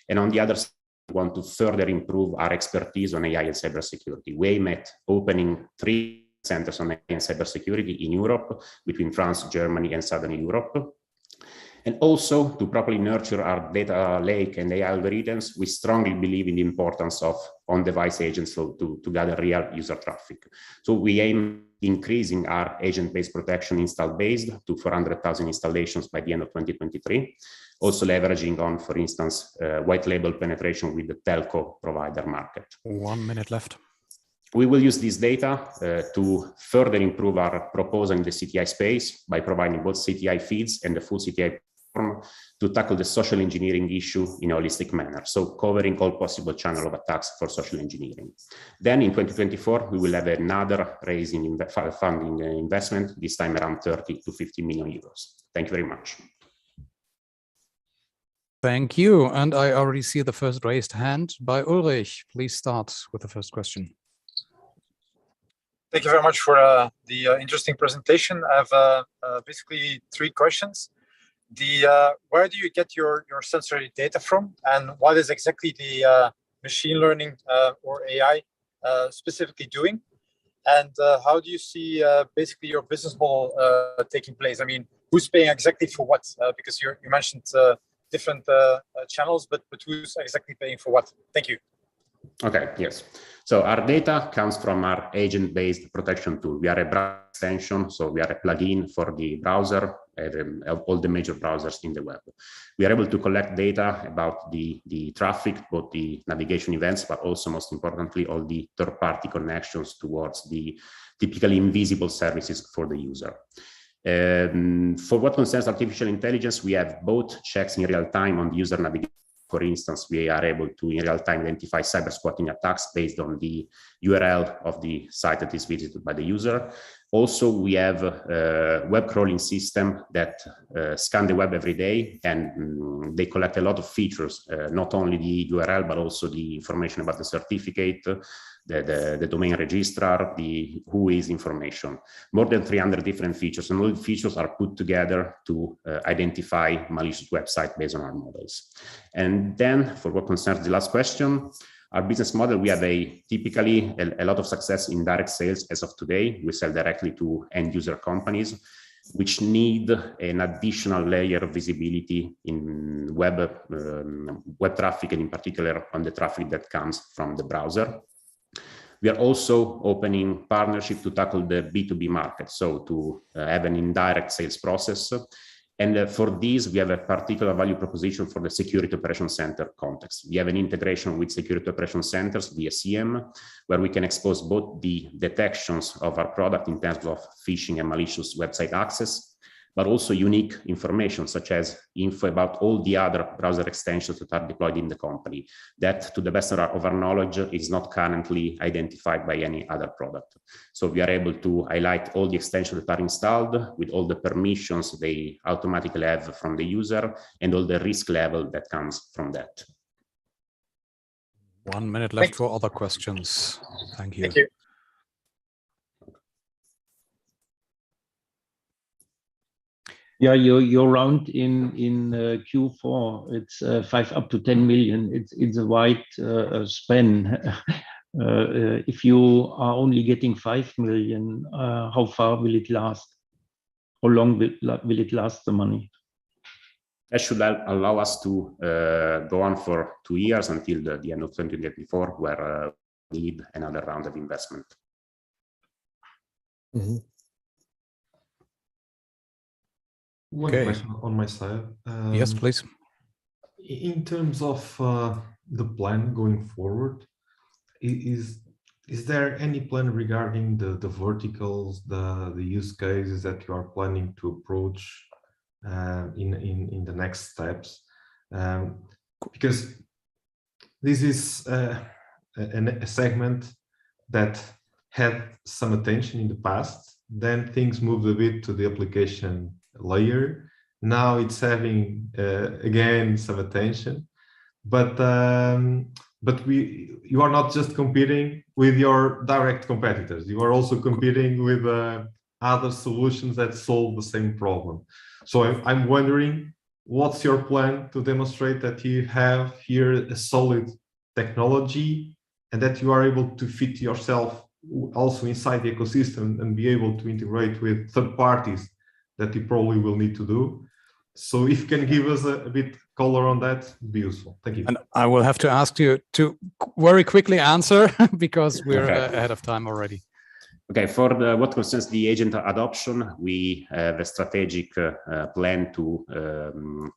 and on the other side, we want to further improve our expertise on AI and cybersecurity. We aim at opening 3 centers on AI and cybersecurity in Europe, between France, Germany, and Southern Europe. And also to properly nurture our data lake and AI algorithms, we strongly believe in the importance of on-device agents to gather real user traffic. So we aim increasing our agent-based protection installed base to 400,000 installations by the end of 2023. Also leveraging on, for instance, white label penetration with the telco provider market. 1 minute left. We will use this data to further improve our proposal in the CTI space by providing both CTI feeds and the full CTI platform to tackle the social engineering issue in a holistic manner. So covering all possible channel of attacks for social engineering. Then in 2024, we will have another raising funding investment, this time around 30 to 50 million euros. Thank you very much. Thank you. And I already see the first raised hand by Ulrich. Please start with the first question. Thank you very much for the interesting presentation. I have basically 3 questions. Where do you get your sensory data from, and what is exactly the machine learning or AI specifically doing? And how do you see basically your business model taking place? I mean, who's paying exactly for what? Because you mentioned different channels, but who's exactly paying for what? Thank you. Okay, yes. So our data comes from our agent-based protection tool. We are a browser extension, so we are a plugin for the browser, all the major browsers in the web. We are able to collect data about the traffic, both the navigation events, but also most importantly, all the third-party connections towards the typically invisible services for the user. For what concerns artificial intelligence, we have both checks in real time on the user navigation. For instance, we are able to in real time identify cyber squatting attacks based on the URL of the site that is visited by the user. Also, we have a web crawling system that scan the web every day, and they collect a lot of features, not only the URL, but also the information about the certificate, the domain registrar, the whois information. More than 300 different features, and all the features are put together to identify malicious website based on our models. And then for what concerns the last question, our business model, we have typically a lot of success in direct sales as of today. We sell directly to end user companies, which need an additional layer of visibility in web traffic, and in particular on the traffic that comes from the browser. We are also opening partnership to tackle the B2B market, so to have an indirect sales process. And for these, we have a particular value proposition for the Security Operations Center context. We have an integration with Security Operations Centers via CM, where we can expose both the detections of our product in terms of phishing and malicious website access, but also unique information such as info about all the other browser extensions that are deployed in the company, that to the best of our knowledge is not currently identified by any other product. So we are able to highlight all the extensions that are installed with all the permissions they automatically have from the user and all the risk level that comes from that. 1 minute left for other questions. Thank you. Thank you. Yeah, your round in Q4, it's 5 up to 10 million. It's a wide span. If you are only getting 5 million, how far will it last? How long will it last, the money? That should allow us to go on for 2 years until the end of 2024, where we need another round of investment. Mm-hmm. One question on my side. Yes, please. In terms of the plan going forward, is there any plan regarding the verticals, the use cases that you are planning to approach in the next steps? Because this is a segment that had some attention in the past, then things moved a bit to the application layer. Now it's having again some attention, but you are not just competing with your direct competitors. You are also competing with other solutions that solve the same problem. So I'm wondering, what's your plan to demonstrate that you have here a solid technology and that you are able to fit yourself also inside the ecosystem and be able to integrate with third parties that you probably will need to do? So if you can give us a bit color on that, it'd be useful. Thank you. And I will have to ask you to very quickly answer because we're ahead of time already. Okay, for what concerns the agent adoption, we have a strategic plan to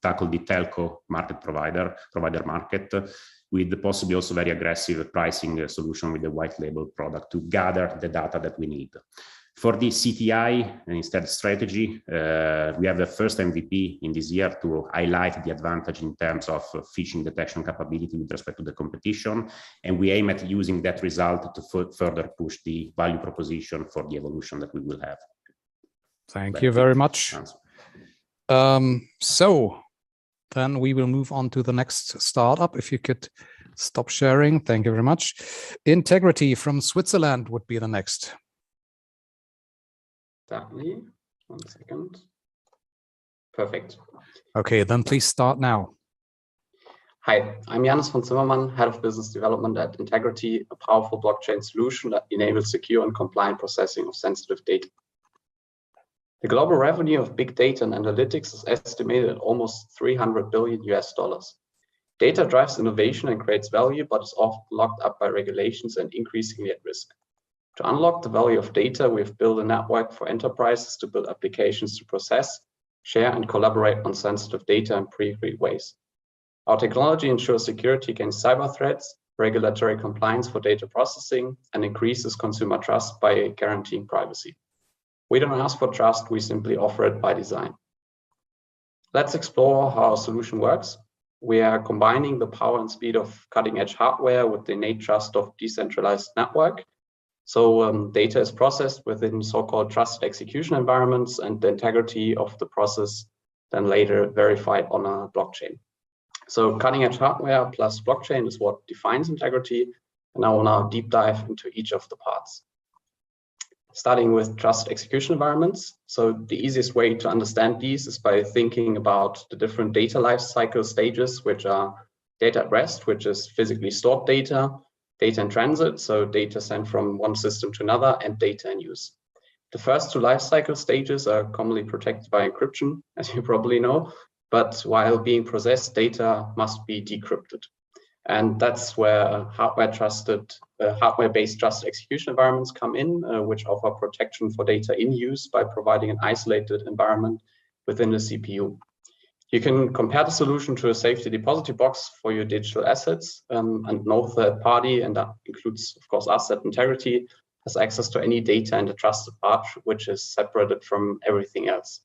tackle the telco market provider market with possibly also very aggressive pricing solution with the white label product to gather the data that we need. For the CTI instead strategy, we have the first MVP in this year to highlight the advantage in terms of phishing detection capability with respect to the competition. And we aim at using that result to further push the value proposition for the evolution that we will have. Thank you very much. So then we will move on to the next startup. If you could stop sharing. Thank you very much. Integritee from Switzerland would be the next. Certainly. 1 second. Perfect. Okay, then please start now. Hi, I'm Jannis Stemmann, Head of Business Development at Integritee, a powerful blockchain solution that enables secure and compliant processing of sensitive data. The global revenue of big data and analytics is estimated at almost $300 billion. Data drives innovation and creates value, but is often locked up by regulations and increasingly at risk. To unlock the value of data, we have built a network for enterprises to build applications to process, share, and collaborate on sensitive data in pre-agreed ways. Our technology ensures security against cyber threats, regulatory compliance for data processing, and increases consumer trust by guaranteeing privacy. We don't ask for trust, we simply offer it by design. Let's explore how our solution works. We are combining the power and speed of cutting-edge hardware with the innate trust of decentralized network. So data is processed within so-called trusted execution environments, and the integrity of the process then later verified on a blockchain. So cutting-edge hardware plus blockchain is what defines Integritee, and I will now deep dive into each of the parts. Starting with trusted execution environments. So the easiest way to understand these is by thinking about the different data lifecycle stages, which are data at rest, which is physically stored data, data in transit, so data sent from one system to another, and data in use. The first two lifecycle stages are commonly protected by encryption, as you probably know, but while being processed, data must be decrypted. And that's where hardware-based trusted execution environments come in, which offer protection for data in use by providing an isolated environment within the CPU. You can compare the solution to a safety deposit box for your digital assets, and no third party, and that includes, of course, us at Integritee, has access to any data in the trusted part, which is separated from everything else.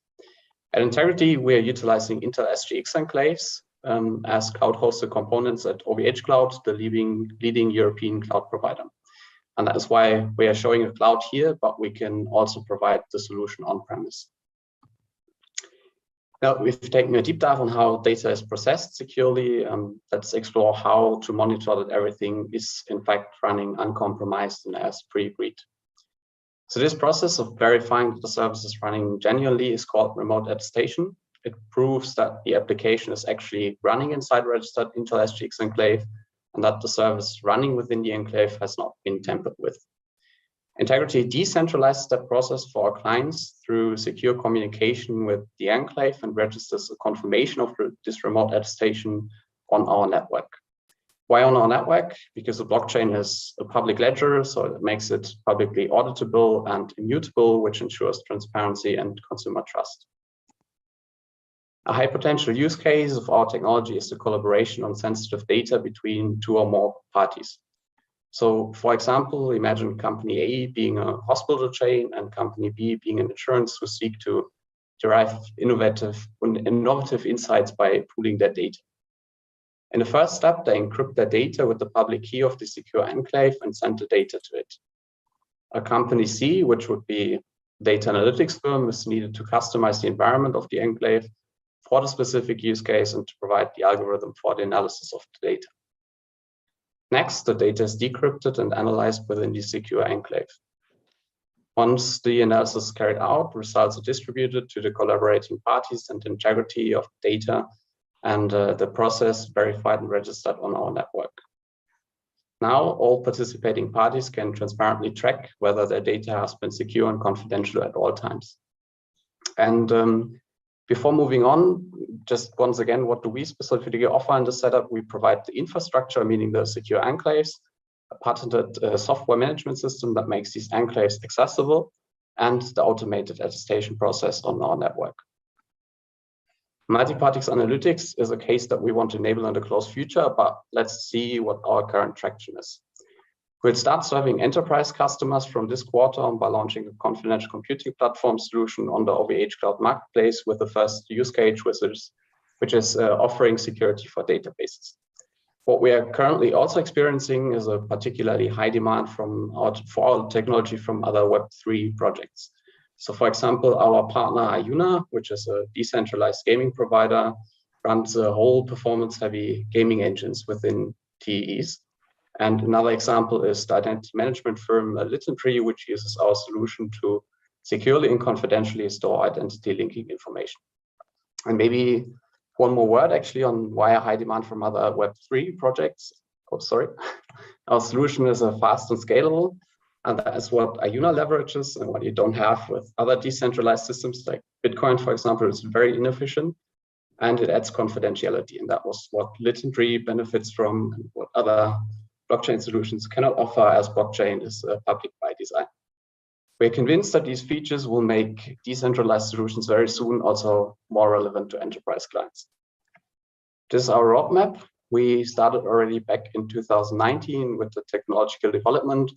At Integritee, we are utilizing Intel SGX enclaves as cloud-hosted components at OVH Cloud, the leading European cloud provider. And that is why we are showing a cloud here, but we can also provide the solution on-premise. Now, we've taken a deep dive on how data is processed securely. Let's explore how to monitor that everything is in fact running uncompromised and as pre-agreed. So this process of verifying that the service is running genuinely is called remote attestation. It proves that the application is actually running inside registered Intel SGX enclave and that the service running within the enclave has not been tampered with. Integritee decentralizes that process for our clients through secure communication with the enclave and registers a confirmation of this remote attestation on our network. Why on our network? Because the blockchain is a public ledger, so it makes it publicly auditable and immutable, which ensures transparency and consumer trust. A high potential use case of our technology is the collaboration on sensitive data between two or more parties. So, for example, imagine company A being a hospital chain and company B being an insurance who seek to derive innovative insights by pooling their data. In the first step, they encrypt their data with the public key of the secure enclave and send the data to it. A company C, which would be a data analytics firm, is needed to customize the environment of the enclave for the specific use case and to provide the algorithm for the analysis of the data. Next, the data is decrypted and analyzed within the secure enclave. Once the analysis is carried out, results are distributed to the collaborating parties and the integrity of data and the process verified and registered on our network. Now, all participating parties can transparently track whether their data has been secure and confidential at all times. And Before moving on, just once again, what do we specifically offer in the setup? We provide the infrastructure, meaning the secure enclaves, a patented software management system that makes these enclaves accessible, and the automated attestation process on our network. Multi-parties analytics is a case that we want to enable in the close future, but let's see what our current traction is. We'll start serving enterprise customers from this quarter on by launching a confidential computing platform solution on the OVH Cloud Marketplace with the first use case, which is offering security for databases. What we are currently also experiencing is a particularly high demand for our technology from other Web3 projects. So for example, our partner Iuna, which is a decentralized gaming provider, runs a whole performance-heavy gaming engines within TEEs. And another example is the identity management firm Litintree, which uses our solution to securely and confidentially store identity linking information. And maybe one more word actually on why a high demand from other Web3 projects. Oh, sorry. Our solution is fast and scalable, and that is what Iuna leverages and what you don't have with other decentralized systems like Bitcoin, for example. It's very inefficient and it adds confidentiality. And that was what Litintree benefits from and what other blockchain solutions cannot offer, as blockchain is public by design. We're convinced that these features will make decentralized solutions very soon also more relevant to enterprise clients. This is our roadmap. We started already back in 2019 with the technological development,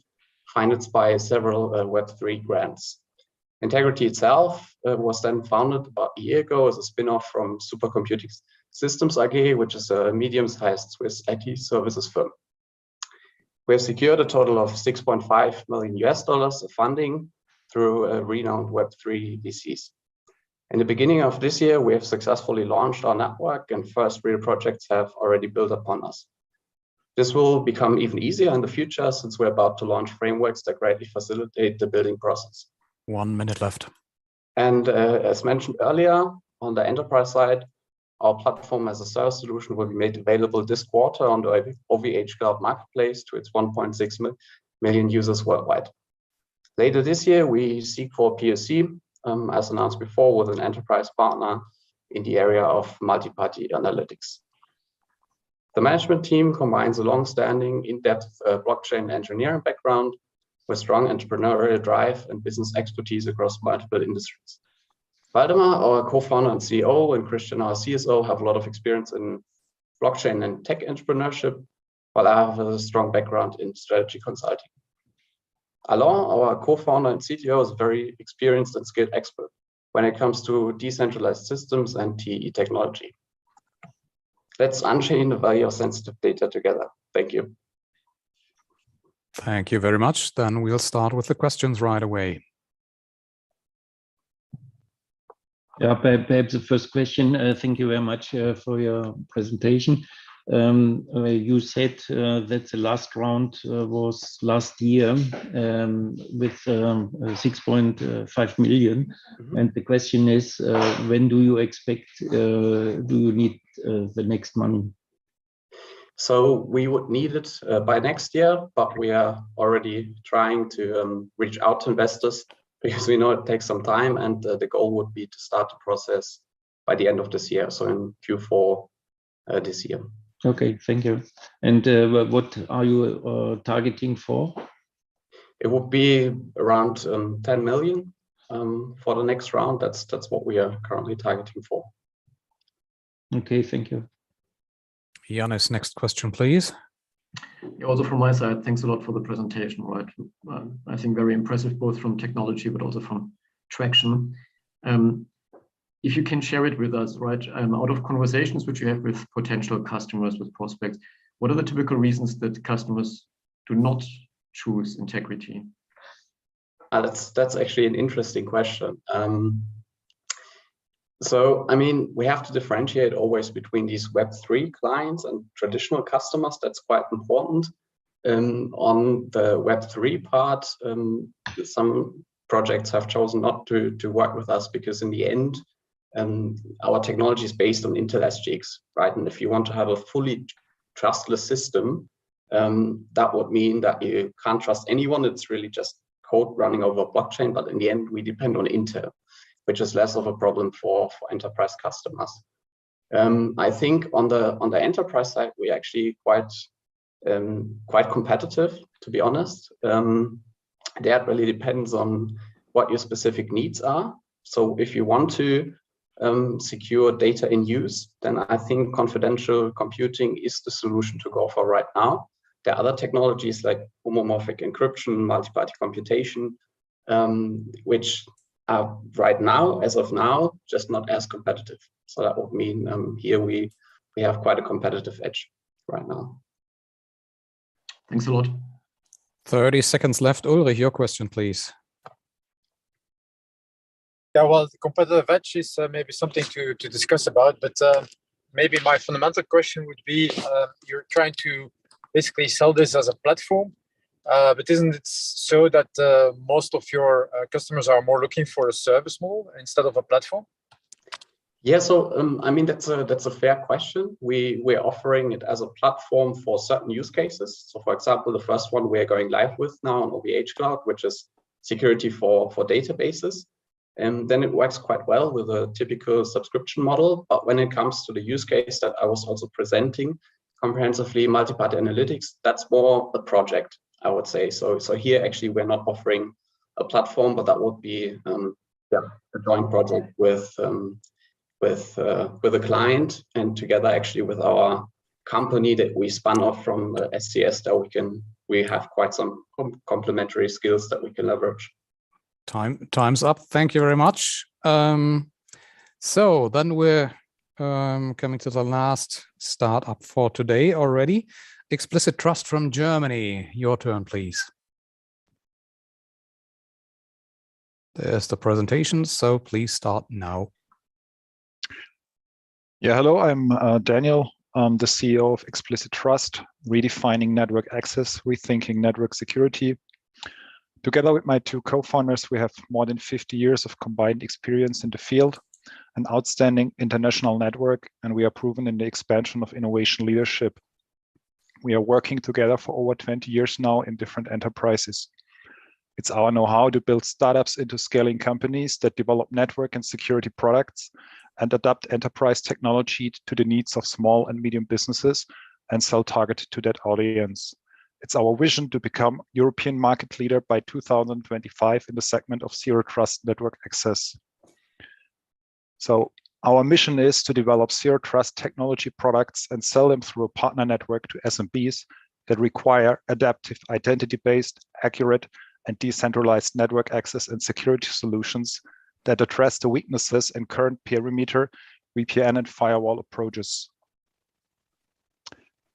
financed by several Web3 grants. Integritee itself was then founded about a year ago as a spin-off from Supercomputing Systems AG, which is a medium-sized Swiss IT services firm. We have secured a total of $6.5 million of funding through renowned Web3 VCs. In the beginning of this year, we have successfully launched our network and first real projects have already built upon us. This will become even easier in the future since we're about to launch frameworks that greatly facilitate the building process. 1 minute left. And as mentioned earlier, on the enterprise side, our platform as a service solution will be made available this quarter on the OVH Cloud Marketplace to its 1.6 million users worldwide. Later this year, we seek for POC, as announced before, with an enterprise partner in the area of multi-party analytics. The management team combines a long-standing, in-depth blockchain engineering background with strong entrepreneurial drive and business expertise across multiple industries. Waldemar, our co-founder and CEO, and Christian, our CSO, have a lot of experience in blockchain and tech entrepreneurship, while I have a strong background in strategy consulting. Alain, our co-founder and CTO, is a very experienced and skilled expert when it comes to decentralized systems and TE technology. Let's unchain the value of sensitive data together. Thank you. Thank you very much. Then we'll start with the questions right away. Yeah, perhaps the first question. Thank you very much for your presentation. You said that the last round was last year with 6.5 million. Mm-hmm. And the question is, when do you expect, do you need the next money? So we would need it by next year, but we are already trying to reach out to investors because we know it takes some time, and the goal would be to start the process by the end of this year, so in Q4 this year. Okay, thank you. And what are you targeting for? It would be around 10 million for the next round. That's what we are currently targeting for. Okay, thank you. Jannis, next question, please. Yeah, also from my side, thanks a lot for the presentation, right? I think very impressive, both from technology, but also from traction. If you can share it with us, right, out of conversations which you have with potential customers, with prospects, what are the typical reasons that customers do not choose Integritee? That's actually an interesting question. So, I mean, we have to differentiate always between these Web3 clients and traditional customers. That's quite important. On the Web3 part, some projects have chosen not to work with us because in the end, our technology is based on Intel SGX, right? And if you want to have a fully trustless system, that would mean that you can't trust anyone. It's really just code running over blockchain, but in the end, we depend on Intel. which is less of a problem for enterprise customers. I think on the enterprise side, we're actually quite competitive, to be honest. That really depends on what your specific needs are. So if you want to secure data in use, then I think confidential computing is the solution to go for right now. There are other technologies like homomorphic encryption, multi-party computation, which are right now, as of now, just not as competitive. So that would mean here we have quite a competitive edge right now. Thanks a lot. 30 seconds left. Ulrich, your question, please. Yeah, well, the competitive edge is maybe something to discuss about, but maybe my fundamental question would be, you're trying to basically sell this as a platform, but isn't it so that most of your customers are more looking for a service model instead of a platform? Yeah, so I mean, that's a fair question. We're offering it as a platform for certain use cases. So for example, the first one we're going live with now on OVH Cloud, which is security for databases. And then it works quite well with a typical subscription model. But when it comes to the use case that I was also presenting, comprehensively multi-party analytics, that's more a project, I would say. So here actually we're not offering a platform, but that would be a joint project with a client, and together actually with our company that we spun off from SCS, that we have quite some complementary skills that we can leverage. Time's up. Thank you very much. So then we're coming to the last startup for today already. XplicitTrust from Germany. Your turn, please. There's the presentation, so please start now. Yeah, hello, I'm Daniel. I'm the CEO of XplicitTrust, redefining network access, rethinking network security. Together with my two co-founders, we have more than 50 years of combined experience in the field, an outstanding international network, and we are proven in the expansion of innovation leadership. We are working together for over 20 years now in different enterprises. It's our know-how to build startups into scaling companies that develop network and security products and adapt enterprise technology to the needs of small and medium businesses and sell targeted to that audience. It's our vision to become European market leader by 2025 in the segment of zero trust network access. So our mission is to develop zero trust technology products and sell them through a partner network to SMBs that require adaptive identity-based, accurate, and decentralized network access and security solutions that address the weaknesses in current perimeter, VPN, and firewall approaches.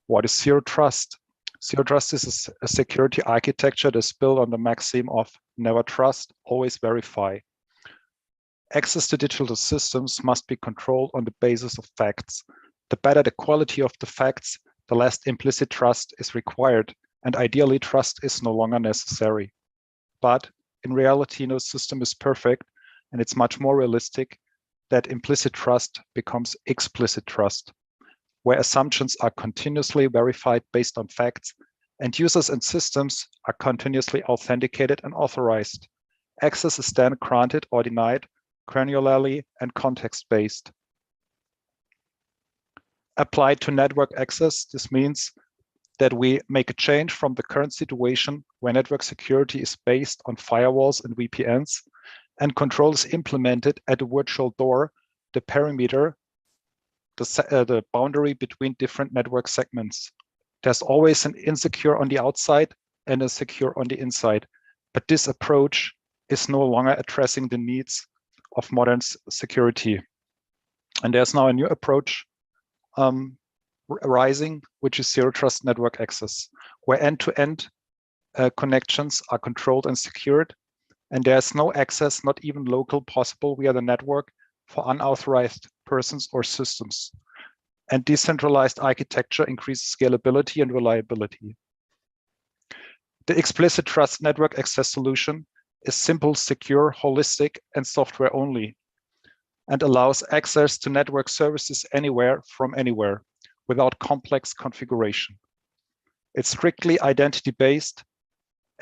What is zero trust? Zero trust is a security architecture that's built on the maxim of never trust, always verify. Access to digital systems must be controlled on the basis of facts. The better the quality of the facts, the less implicit trust is required, and ideally trust is no longer necessary. But in reality, no system is perfect, and it's much more realistic that implicit trust becomes explicit trust, where assumptions are continuously verified based on facts, and users and systems are continuously authenticated and authorized. Access is then granted or denied granularly and context-based. Applied to network access, this means that we make a change from the current situation where network security is based on firewalls and VPNs, and control is implemented at the virtual door, the perimeter, the boundary between different network segments. There's always an insecure on the outside and a secure on the inside, but this approach is no longer addressing the needs of modern security. And there's now a new approach rising, which is zero trust network access, where end-to-end connections are controlled and secured, and there's no access, not even local, possible via the network for unauthorized persons or systems. And decentralized architecture increases scalability and reliability. The XplicitTrust network access solution is simple, secure, holistic, and software only, and allows access to network services anywhere from anywhere without complex configuration. It's strictly identity-based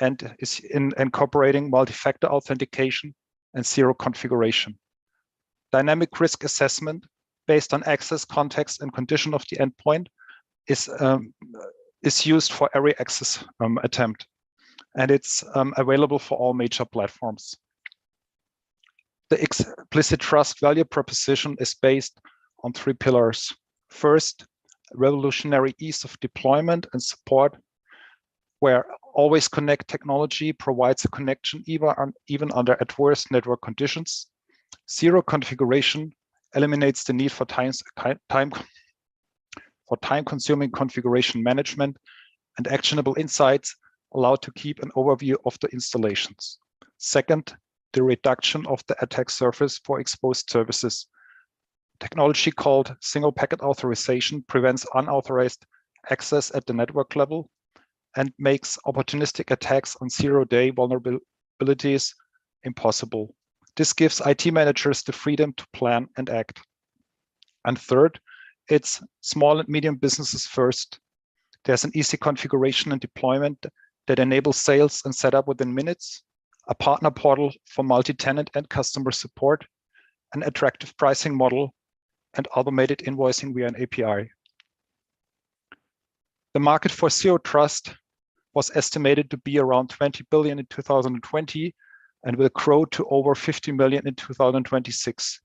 and is incorporating multi-factor authentication and zero configuration. dynamic risk assessment based on access, context, and condition of the endpoint is used for every access attempt, and it's available for all major platforms. The XplicitTrust value proposition is based on 3 pillars. First, revolutionary ease of deployment and support, where always connect technology provides a connection even under adverse network conditions. Zero configuration eliminates the need for time-consuming configuration management, and actionable insights allow to keep an overview of the installations. Second, the reduction of the attack surface for exposed services. Technology called single packet authorization prevents unauthorized access at the network level and makes opportunistic attacks on zero-day vulnerabilities impossible. This gives IT managers the freedom to plan and act. And third, it's small and medium businesses first. There's an easy configuration and deployment that enables sales and setup within minutes, a partner portal for multi-tenant and customer support, an attractive pricing model, and automated invoicing via an API. The market for Zero Trust was estimated to be around 20 billion in 2020 and will grow to over 50 million in 2026.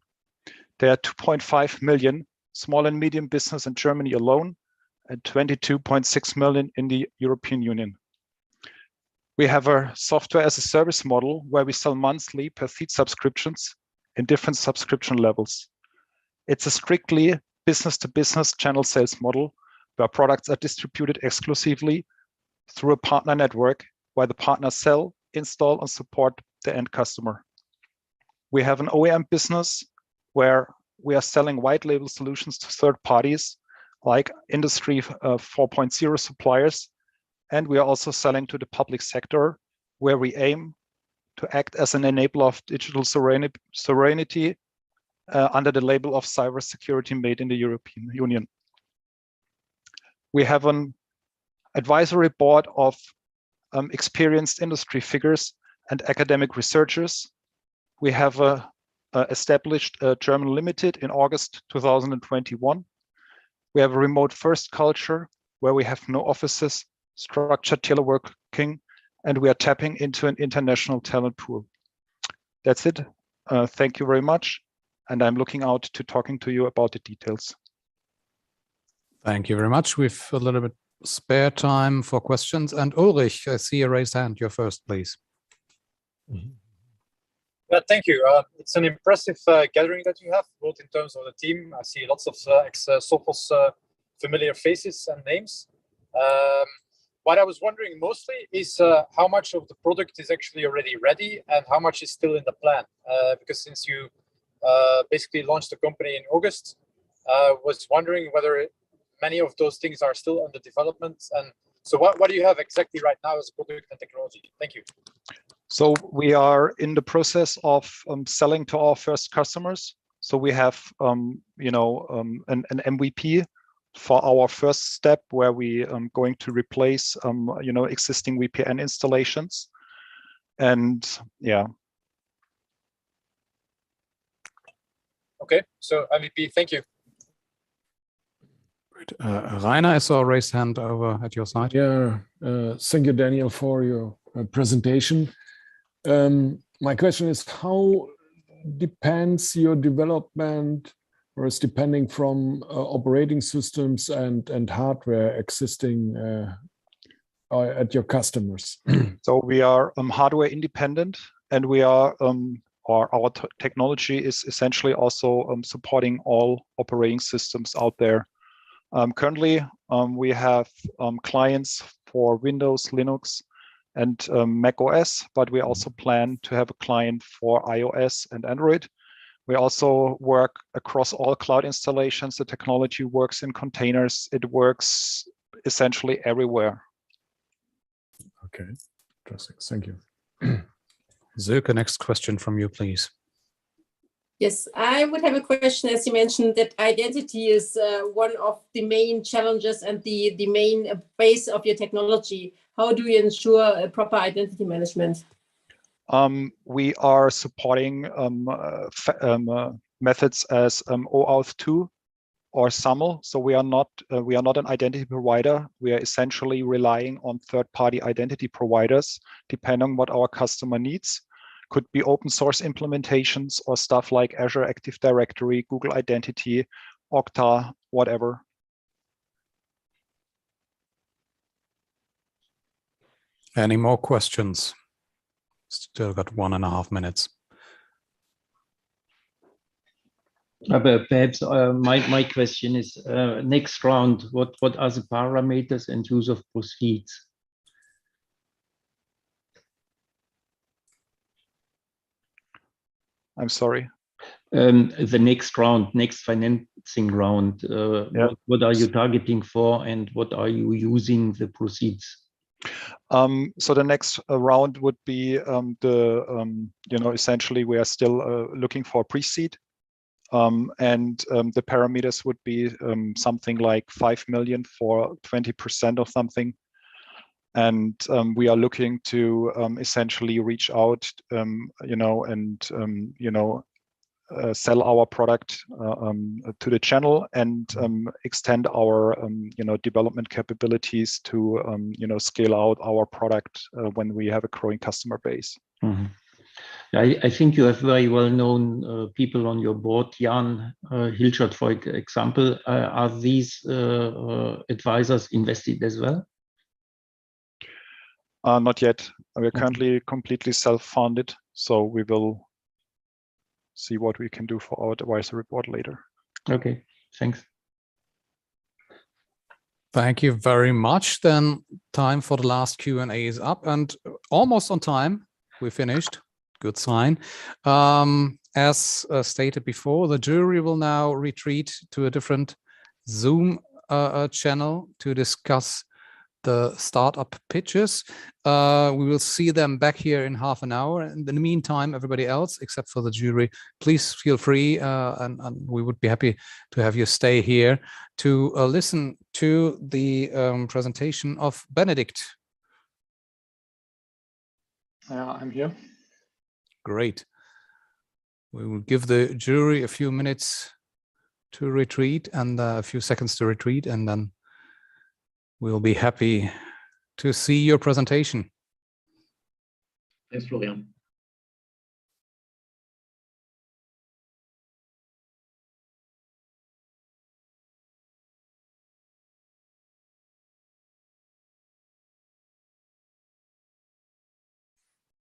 There are 2.5 million small and medium business in Germany alone and 22.6 million in the European Union. We have a software as a service model where we sell monthly per seat subscriptions in different subscription levels. It's a strictly business-to-business channel sales model where products are distributed exclusively through a partner network where the partners sell, install, and support the end customer. We have an OEM business where we are selling white label solutions to third parties like Industry 4.0 suppliers, and we are also selling to the public sector where we aim to act as an enabler of digital sovereignty under the label of cybersecurity made in the European Union. We have an advisory board of experienced industry figures and academic researchers. We have established German Limited in August 2021. We have a remote first culture where we have no offices, structured teleworking, and we are tapping into an international talent pool. That's it. Thank you very much. And I'm looking out to talking to you about the details. Thank you very much. We've a little bit spare time for questions. And Ulrich, I see a raised hand. You're first, please. Thank you. It's an impressive gathering that you have, both in terms of the team. I see lots of ex-Sophos familiar faces and names. What I was wondering mostly is how much of the product is actually already ready and how much is still in the plan. Because since you basically launched the company in August, was wondering whether many of those things are still under development. And so what do you have exactly right now as a product and technology? Thank you. So we are in the process of selling to our first customers. So we have, an MVP for our first step where we going to replace, existing VPN installations. And yeah. Okay, so MVP, thank you. Rainer, I saw a raised hand over at your side. Yeah, thank you, Daniel, for your presentation. My question is, how depends your development, or is depending from operating systems and hardware existing at your customers? So we are hardware independent, and we are our technology is essentially also supporting all operating systems out there. Currently, we have clients for Windows, Linux, and Mac OS, but we also plan to have a client for iOS and Android. We also work across all cloud installations. The technology works in containers. It works essentially everywhere. Okay, interesting. Thank you. Silke, next question from you, please. Yes, I would have a question, as you mentioned, that identity is one of the main challenges and the main base of your technology. How do you ensure a proper identity management? We are supporting methods as OAuth 2 or SAML. So we are not an identity provider. We are essentially relying on third-party identity providers, depending on what our customer needs. Could be open source implementations or stuff like Azure Active Directory, Google Identity, Okta, whatever. Any more questions? Still got 1.5 minutes. But perhaps my question is, next round, what are the parameters and use of proceeds? I'm sorry. The next round, next financing round, yeah. What are you targeting for, and what are you using the proceeds? So the next round would be essentially we are still looking for pre-seed, and the parameters would be something like 5 million for 20% of something. And we are looking to essentially reach out, sell our product to the channel and extend our, development capabilities to, scale out our product when we have a growing customer base. Mm-hmm. I think you have very well-known people on your board, Jan Hilschert, for example. Are these advisors invested as well? Not yet. We're currently completely self-funded, so we will see what we can do for our advisory board later. Okay, thanks. Thank you very much. Then time for the last Q&A is up, and almost on time. We finished. Good sign. As stated before, the jury will now retreat to a different Zoom channel to discuss the startup pitches. We will see them back here in half an hour. And in the meantime, everybody else, except for the jury, please feel free, and we would be happy to have you stay here to listen to the presentation of Benedict. I'm here. Great. We will give the jury a few minutes to retreat and a few seconds to retreat, and then we'll be happy to see your presentation. Thanks, Florian.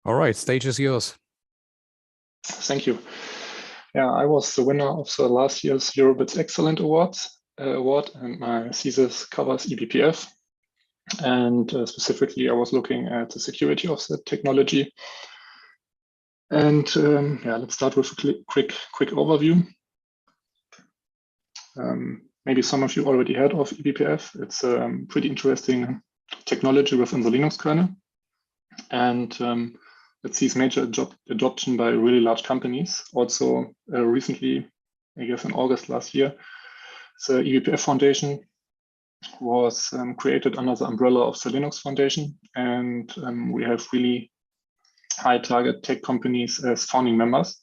All right, stage is yours. Thank you. Yeah, I was the winner of the last year's eurobits Excellent award, and my thesis covers eBPF. And specifically, I was looking at the security of the technology. And let's start with a quick overview. Maybe some of you already heard of eBPF. It's a pretty interesting technology within the Linux kernel. And it sees major adoption by really large companies. Also, recently, I guess in August last year, the eBPF Foundation was created under the umbrella of the Linux Foundation. And we have really high target tech companies as founding members.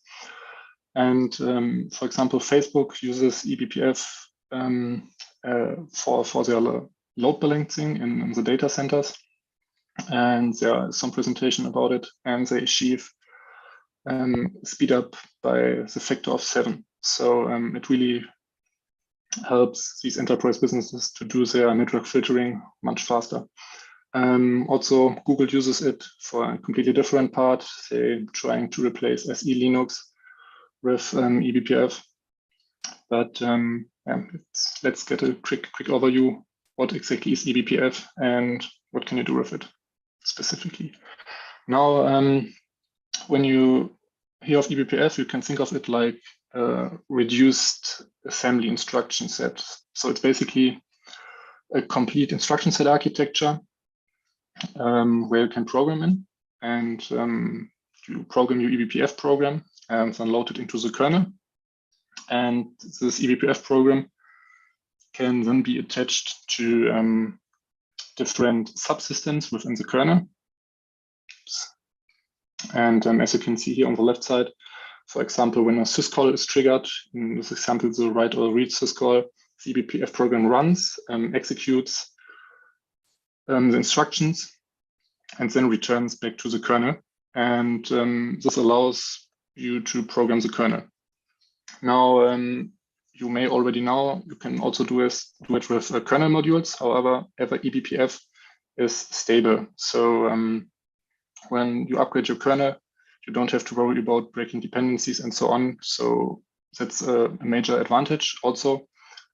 And for example, Facebook uses eBPF for their load balancing in the data centers. And there is some presentation about it, and they achieve speed up by the factor of 7. So it really helps these enterprise businesses to do their network filtering much faster. Also, Google uses it for a completely different part. They're trying to replace SE Linux with eBPF. But let's get a quick overview. What exactly is eBPF and what can you do with it specifically? Now, when you hear of eBPF, you can think of it like a reduced assembly instruction set. So it's basically a complete instruction set architecture where you can program in, and you program your eBPF program and then load it into the kernel. And this eBPF program can then be attached to different subsystems within the kernel. And as you can see here on the left side, For example, when a syscall is triggered, in this example, the write or read syscall, the eBPF program runs, executes the instructions, and then returns back to the kernel. And this allows you to program the kernel. Now, you may already know, you can also do it with kernel modules. However, eBPF is stable. So when you upgrade your kernel, you don't have to worry about breaking dependencies and so on. So that's a major advantage. Also,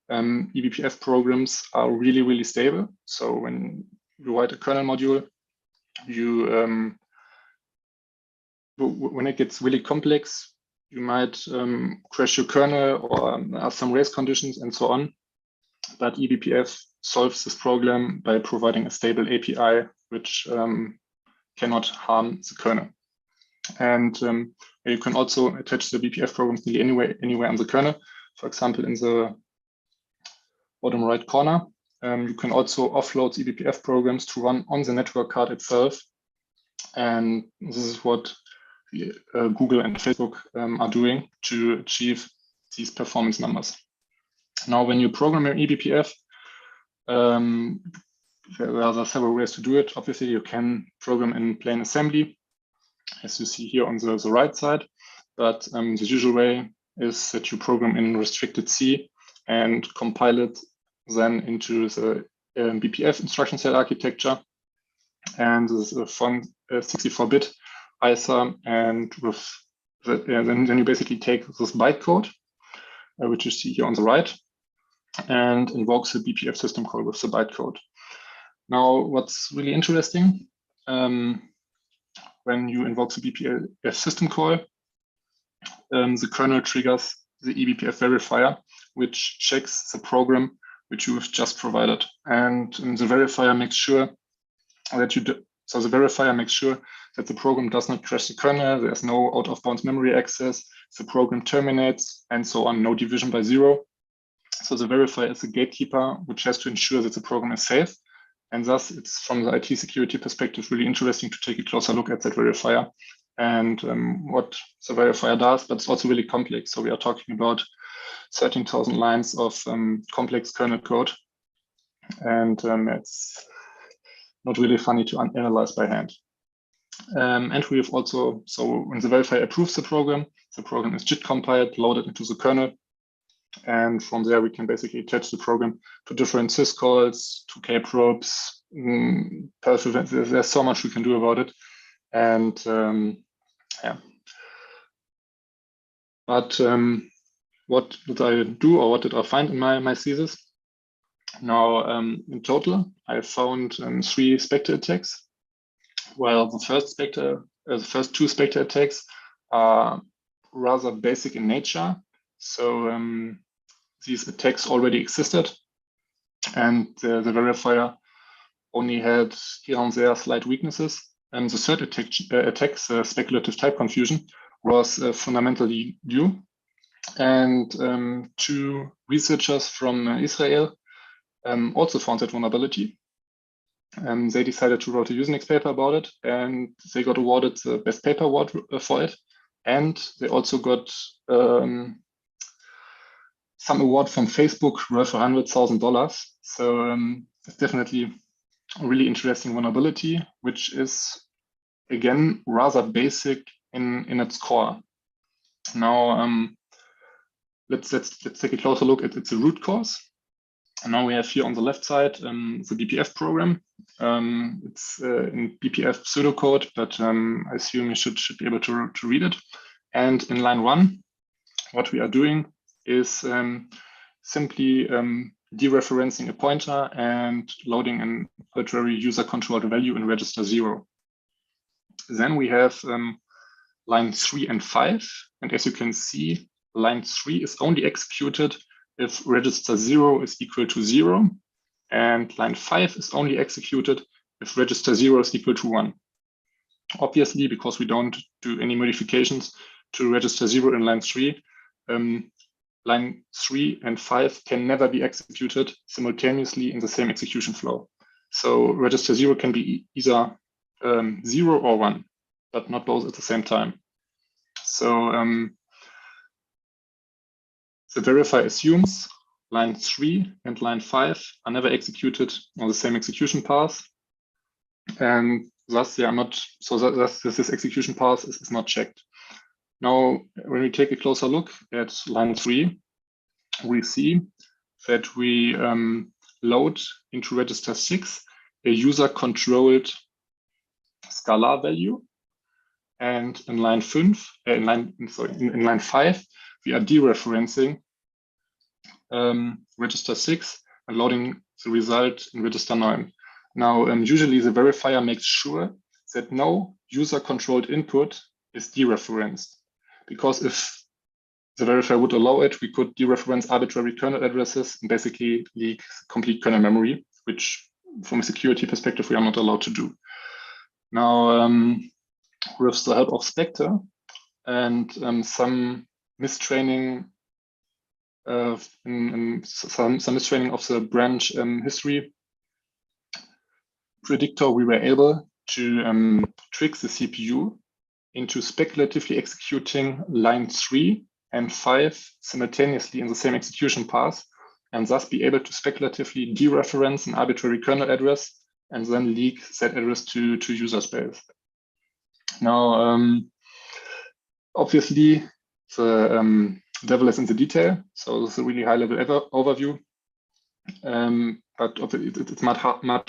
eBPF programs are really, really stable. So when you write a kernel module, you when it gets really complex, you might crash your kernel or have some race conditions and so on. But eBPF solves this problem by providing a stable API, which cannot harm the kernel. And you can also attach the BPF programs nearly anywhere on the kernel. For example, in the bottom right corner, you can also offload eBPF programs to run on the network card itself. And this is what Google and Facebook are doing to achieve these performance numbers. Now, when you program your eBPF, there are several ways to do it. Obviously, you can program in plain assembly, as you see here on the right side. But the usual way is that you program in restricted C and compile it then into the BPF instruction set architecture. And this is a fun 64-bit ISA, and with then you basically take this bytecode, which you see here on the right, and invokes the BPF system call with the bytecode. Now, what's really interesting, when you invoke the BPF system call, the kernel triggers the eBPF verifier, which checks the program which you've just provided. And the verifier makes sure that the verifier makes sure that the program does not crash the kernel, there's no out-of-bounds memory access, the program terminates, and so on, no division by zero. So the verifier is a gatekeeper, which has to ensure that the program is safe. And thus, it's from the IT security perspective really interesting to take a closer look at that verifier and what the verifier does, but it's also really complex. So we are talking about 13,000 lines of complex kernel code. And it's not really funny to analyze by hand. And we have also, so when the verifier approves the program is JIT compiled, loaded into the kernel. And from there, we can basically attach the program to different syscalls, to kprobes, perf events. There's so much we can do about it. And yeah. But what did I do, or what did I find in my thesis? Now, in total, I found 3 Spectre attacks. While the first 2 Spectre attacks are rather basic in nature. So these attacks already existed, and the verifier only had here and there slight weaknesses. And the third attack, speculative type confusion, was fundamentally new. And 2 researchers from Israel also found that vulnerability. They decided to write a Usenix paper about it, and they got awarded the best paper award for it. And they also got some award from Facebook worth $100,000. So it's definitely a really interesting vulnerability, which is, again, rather basic in its core. Now, let's take a closer look at its root cause. And now we have here on the left side the BPF program. It's in BPF pseudocode, but I assume you should be able to read it. And in line 1, what we are doing is simply dereferencing a pointer and loading an arbitrary user-controlled value in register 0. Then we have line 3 and 5. And as you can see, line 3 is only executed if register 0 is equal to 0. And line 5 is only executed if register 0 is equal to 1. Obviously, because we don't do any modifications to register 0 in line 3, line 3 and 5 can never be executed simultaneously in the same execution flow. So register 0 can be either 0 or 1, but not both at the same time. So the verifier assumes line 3 and line 5 are never executed on the same execution path, and thus they are not. So thus this execution path is not checked. Now, when we take a closer look at line 3, we see that we load into register 6 a user-controlled scalar value, and in line 5, in line 5, we are dereferencing register 6 and loading the result in register 9. Now, usually the verifier makes sure that no user-controlled input is dereferenced, because if the verifier would allow it, we could dereference arbitrary kernel addresses and basically leak complete kernel memory, which from a security perspective, we are not allowed to do. Now, with the help of Spectre and some mistraining some mistraining of the branch history predictor, we were able to trick the CPU into speculatively executing line 3 and 5 simultaneously in the same execution path, and thus be able to speculatively dereference an arbitrary kernel address and then leak that address to user space. Now, obviously, the devil is in the detail, so it's a really high-level overview. But it's much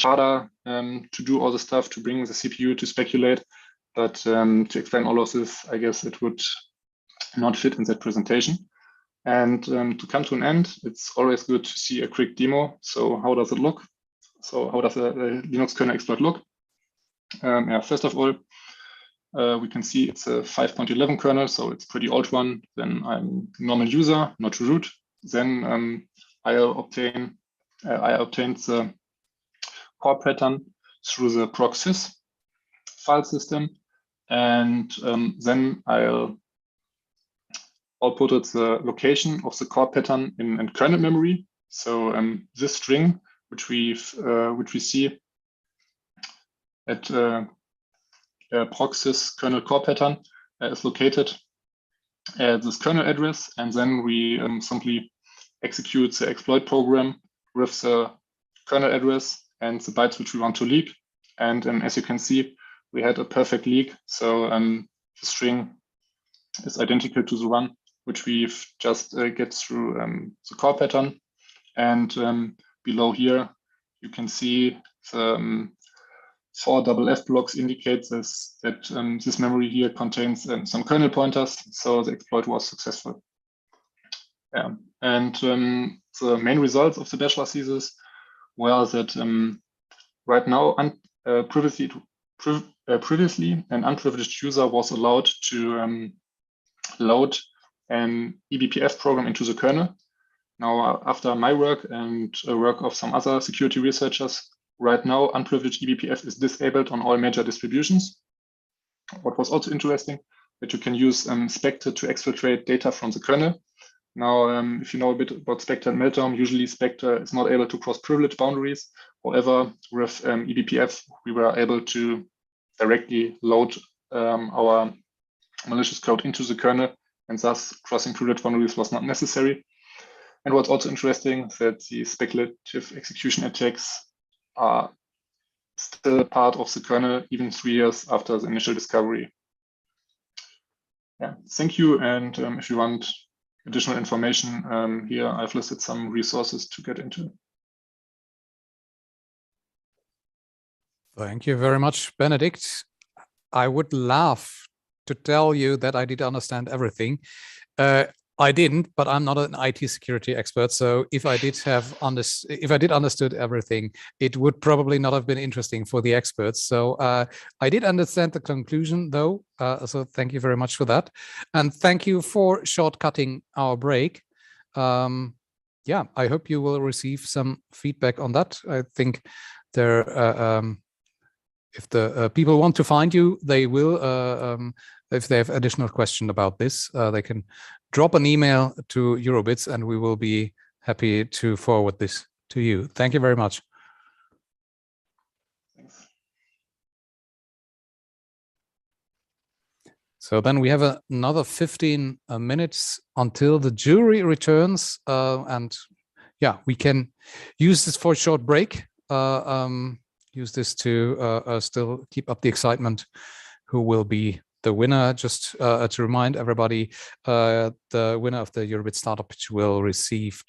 harder to do all the stuff, to bring the CPU to speculate. But to explain all of this, I guess it would not fit in that presentation. And to come to an end, it's always good to see a quick demo. So how does it look? So how does a Linux kernel exploit look? Yeah, first of all, we can see it's a 5.11 kernel, so it's a pretty old one. Then I'm a normal user, not root. Then I obtained the core pattern through the procsys file system, and then I'll outputted the location of the core pattern in kernel memory. So this string, which we see at procsys kernel core pattern, is located at this kernel address, and then we simply execute the exploit program with the kernel address and the bytes which we want to leak. And as you can see, we had a perfect leak. So the string is identical to the one which we've just get through the core pattern. And below here, you can see the 4 FF blocks indicate that this memory here contains some kernel pointers. So the exploit was successful. Yeah. And the main results of the bachelor thesis were that right now, previously an unprivileged user was allowed to load an eBPF program into the kernel. Now, after my work and work of some other security researchers, right now, unprivileged eBPF is disabled on all major distributions. What was also interesting, that you can use Spectre to exfiltrate data from the kernel. Now, if you know a bit about Spectre and Meltdown, usually Spectre is not able to cross privilege boundaries. However, with eBPF, we were able to directly load our malicious code into the kernel, and thus crossing privilege boundaries was not necessary. And what's also interesting, that the speculative execution attacks are still part of the kernel, even 3 years after the initial discovery. Yeah, thank you. And if you want additional information, here I've listed some resources to get into. Thank you very much, Benedict. I would love to tell you that I did understand everything. I didn't, but I'm not an IT security expert. So if I did understood everything, it would probably not have been interesting for the experts. So I did understand the conclusion, though. So thank you very much for that, and thank you for shortcutting our break. Yeah, I hope you will receive some feedback on that. I think there. If the people want to find you, they will. If they have additional question about this, they can drop an email to Eurobits, and we will be happy to forward this to you. Thank you very much. So then we have another 15 minutes until the jury returns, and yeah, we can use this for a short break. Use this to still keep up the excitement. Who will be the winner? Just to remind everybody, the winner of the Eurobits Startup Pitch will receive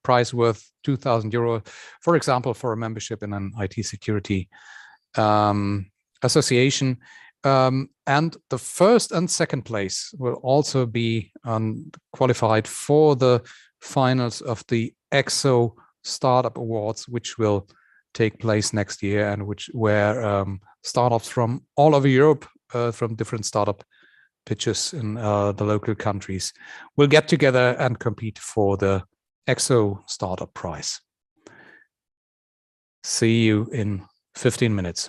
prize worth €2,000, for example, for a membership in an IT security association. And the first and second place will also be qualified for the finals of the ECSO Startup Awards, which will take place next year, and where startups from all over Europe, from different startup pitches in the local countries, will get together and compete for the ECSO Startup Prize. See you in 15 minutes.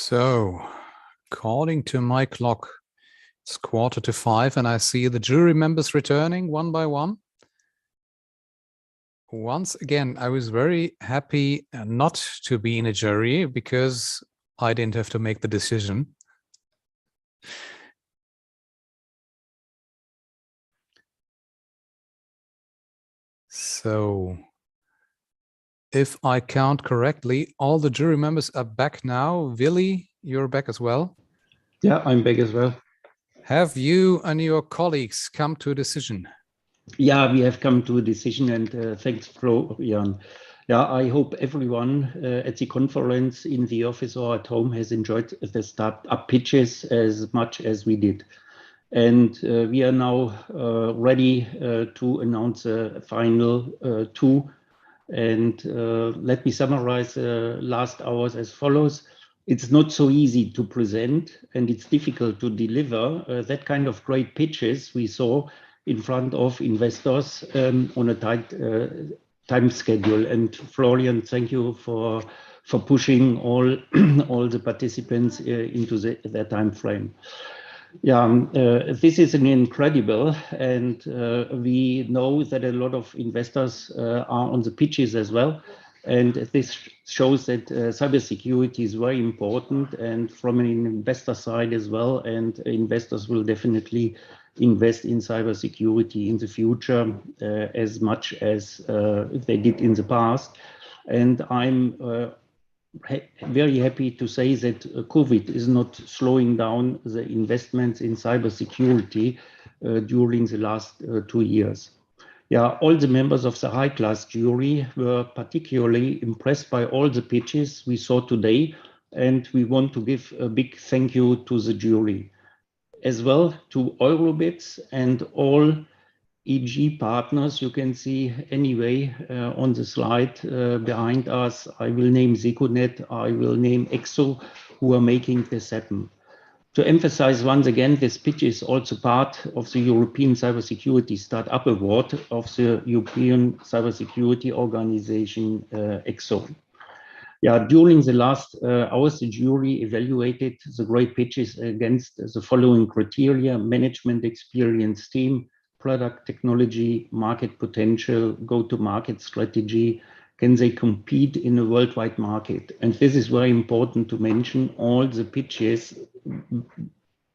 So, according to my clock, it's 4:45 and I see the jury members returning one by one. Once again, I was very happy not to be in a jury because I didn't have to make the decision. So, if I count correctly, all the jury members are back now. Willi, you're back as well? Yeah, I'm back as well. Have you and your colleagues come to a decision? Yeah, we have come to a decision, and thanks, Florian. Yeah, I hope everyone at the conference, in the office or at home, has enjoyed the startup pitches as much as we did. And we are now ready to announce a final two. And let me summarize last hours as follows. It's not so easy to present, and it's difficult to deliver that kind of great pitches we saw in front of investors on a tight time schedule. And Florian, thank you for pushing all the participants into that time frame. Yeah, this is an incredible, and we know that a lot of investors are on the pitches as well. And this shows that cybersecurity is very important, and from an investor side as well. And investors will definitely invest in cybersecurity in the future as much as they did in the past. And I'm very happy to say that COVID is not slowing down the investments in cybersecurity during the last 2 years. Yeah, all the members of the high-class jury were particularly impressed by all the pitches we saw today, and we want to give a big thank you to the jury. As well to eurobits and all EG partners you can see anyway on the slide behind us. I will name Secunet, I will name ECSO, who are making this happen. To emphasize once again, this pitch is also part of the European Cybersecurity Startup Award of the European Cybersecurity Organization, ECSO. Yeah, during the last hours, the jury evaluated the great pitches against the following criteria: management experience, team, product technology, market potential, go-to-market strategy. Can they compete in a worldwide market? And this is very important to mention. All the pitches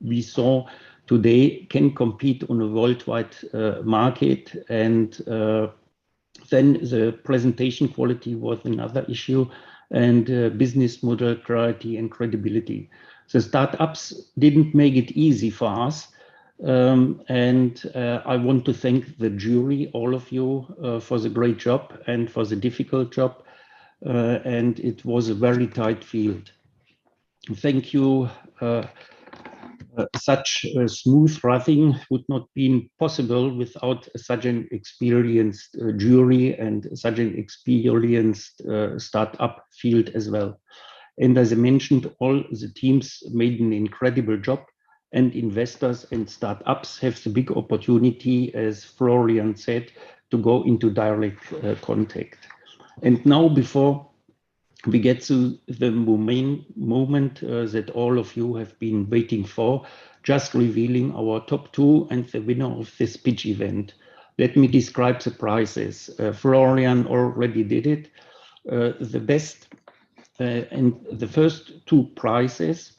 we saw today can compete on a worldwide market. And then the presentation quality was another issue, and business model clarity and credibility. The startups didn't make it easy for us. I want to thank the jury, all of you, for the great job and for the difficult job. And it was a very tight field. Thank you. Such smooth running would not be possible without such an experienced jury and such an experienced startup field as well. And as I mentioned, all the teams made an incredible job. And investors and startups have the big opportunity, as Florian said, to go into direct contact. And now, before we get to the main moment that all of you have been waiting for, just revealing our top two and the winner of this pitch event. Let me describe the prizes. Florian already did it. The best and the first two prizes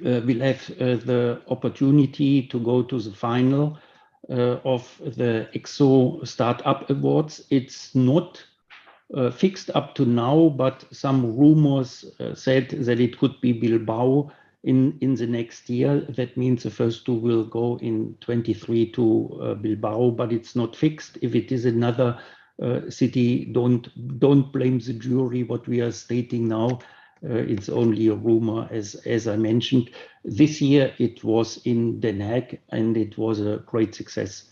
will have the opportunity to go to the final of the ECSO Startup Awards. It's not fixed up to now, but some rumors said that it could be Bilbao in the next year. That means the first two will go in 23 to Bilbao, but it's not fixed. If it is another city, don't blame the jury what we are stating now. It's only a rumor, as I mentioned. This year it was in Den Haag, and it was a great success.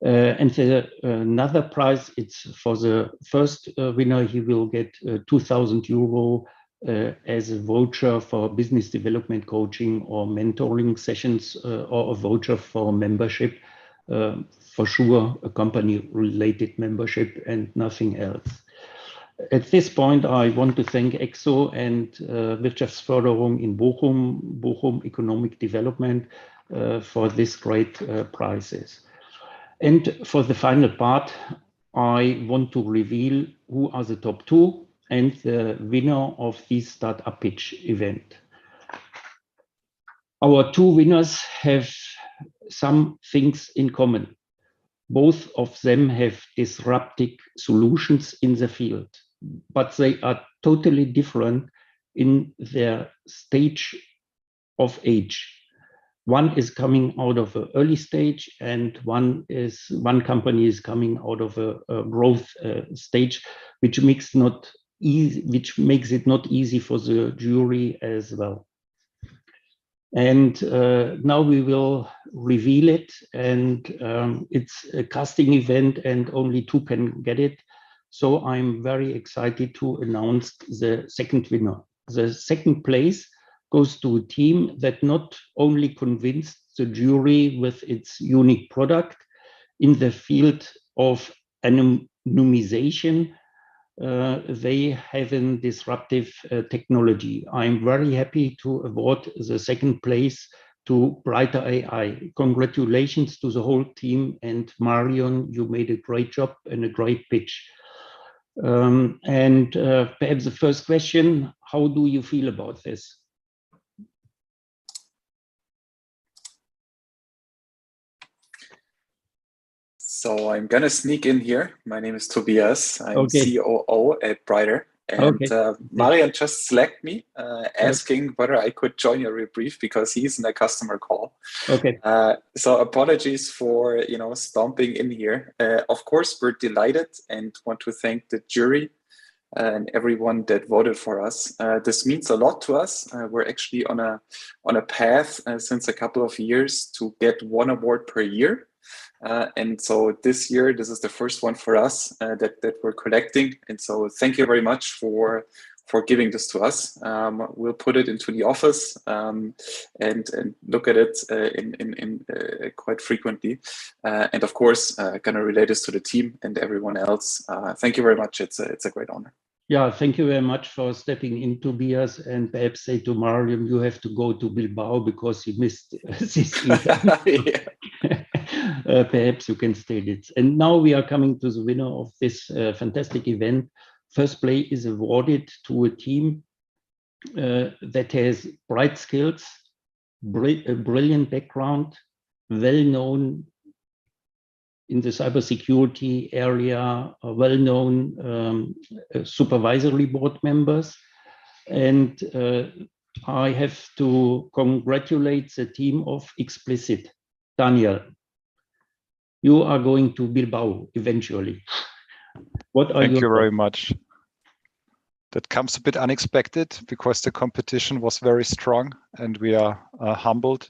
And another prize, it's for the first winner. He will get 2,000 euro as a voucher for business development coaching or mentoring sessions, or a voucher for membership, for sure a company-related membership and nothing else. At this point, I want to thank ECSO and Wirtschaftsförderung in Bochum Economic Development for this great prizes. And for the final part, I want to reveal who are the top 2 and the winner of this Startup Pitch event. Our 2 winners have some things in common. Both of them have disruptive solutions in the field, but they are totally different in their stage of age. One is coming out of an early stage, and one company is coming out of a growth stage, which makes it not easy for the jury as well. And now we will reveal it, and it's a casting event and only 2 can get it. So I'm very excited to announce the second winner. The second place goes to a team that not only convinced the jury with its unique product in the field of anonymization, they have a disruptive technology. I'm very happy to award the second place to Brighter AI. Congratulations to the whole team, and Marion, you made a great job and a great pitch. Perhaps the first question, how do you feel about this? So I'm gonna sneak in here. My name is Tobias. I'm COO at Brighter. And Marian just slacked me asking whether I could join your rebrief because he's in a customer call. Okay. So apologies for stomping in here. Of course, we're delighted and want to thank the jury and everyone that voted for us. This means a lot to us. We're actually on a path since a couple of years to get 1 award per year. And so this year, this is the first one for us that we're collecting. And so thank you very much for giving this to us. We'll put it into the office and look at it in quite frequently. And of course, gonna relay this to the team and everyone else. Thank you very much. It's a great honor. Yeah, thank you very much for stepping in, Tobias, and perhaps say to Mariam, you have to go to Bilbao because you missed this event. Perhaps you can state it. And now we are coming to the winner of this fantastic event. First place is awarded to a team that has bright skills, a brilliant background, well-known in the cybersecurity area, well-known supervisory board members. And I have to congratulate the team of Explicit. Daniel, you are going to Bilbao eventually. Thank you very much. That comes a bit unexpected because the competition was very strong, and we are humbled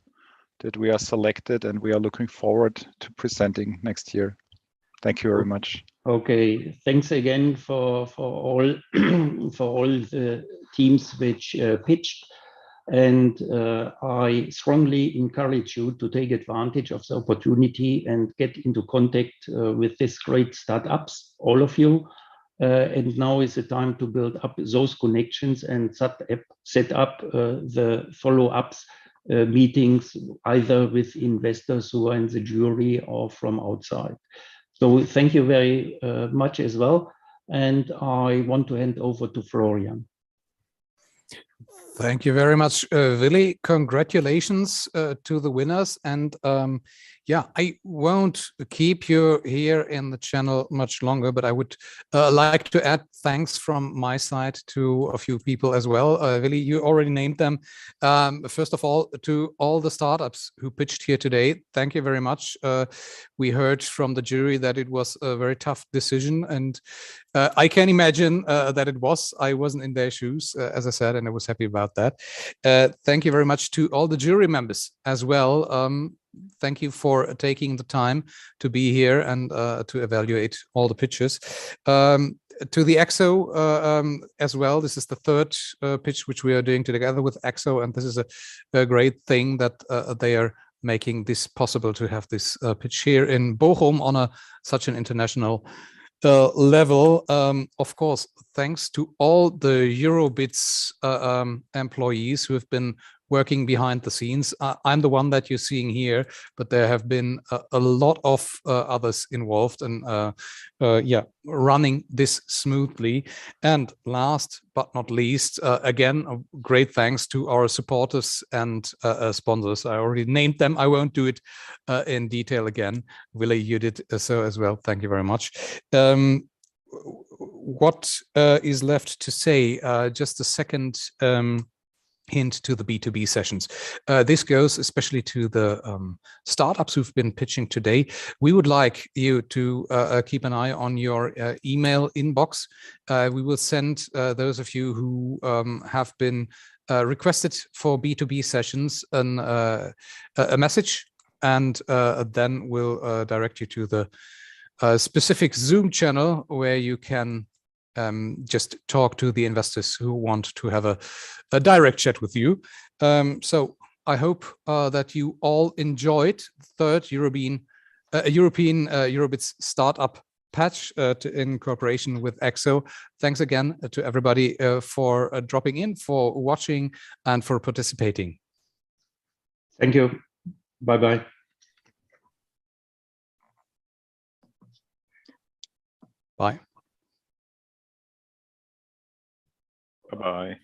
that we are selected, and we are looking forward to presenting next year. Thank you very much. Okay, thanks again for all the teams which pitched. And I strongly encourage you to take advantage of the opportunity and get into contact with these great startups, all of you. And now is the time to build up those connections and set up the follow-ups meetings, either with investors who are in the jury or from outside. So thank you very much as well. And I want to hand over to Florian. Thank you very much, Willi. Congratulations to the winners. And yeah, I won't keep you here in the channel much longer, but I would like to add thanks from my side to a few people as well. Willi, you already named them. First of all, to all the startups who pitched here today, thank you very much. We heard from the jury that it was a very tough decision, and I can imagine that it was. I wasn't in their shoes, as I said, and I was happy about that. Thank you very much to all the jury members as well. Thank you for taking the time to be here and to evaluate all the pitches. To the ECSO as well, this is the third pitch which we are doing together with ECSO, and this is a great thing that they are making this possible to have this pitch here in Bochum on such an international level. Of course, thanks to all the eurobits employees who have been working behind the scenes. I'm the one that you're seeing here, but there have been a lot of others involved and yeah, running this smoothly. And last but not least, again, a great thanks to our supporters and sponsors. I already named them. I won't do it in detail again. Willi, you did so as well. Thank you very much. What is left to say? Just a second hint to the B2B sessions. This goes especially to the startups who've been pitching today. We would like you to keep an eye on your email inbox. We will send those of you who have been requested for B2B sessions a message, and then we'll direct you to the specific Zoom channel where you can just talk to the investors who want to have a direct chat with you. So I hope that you all enjoyed the third European Eurobits Startup Pitch in cooperation with ECSO. Thanks again to everybody for dropping in, for watching, and for participating. Thank you. Bye-bye. Bye. Bye-bye.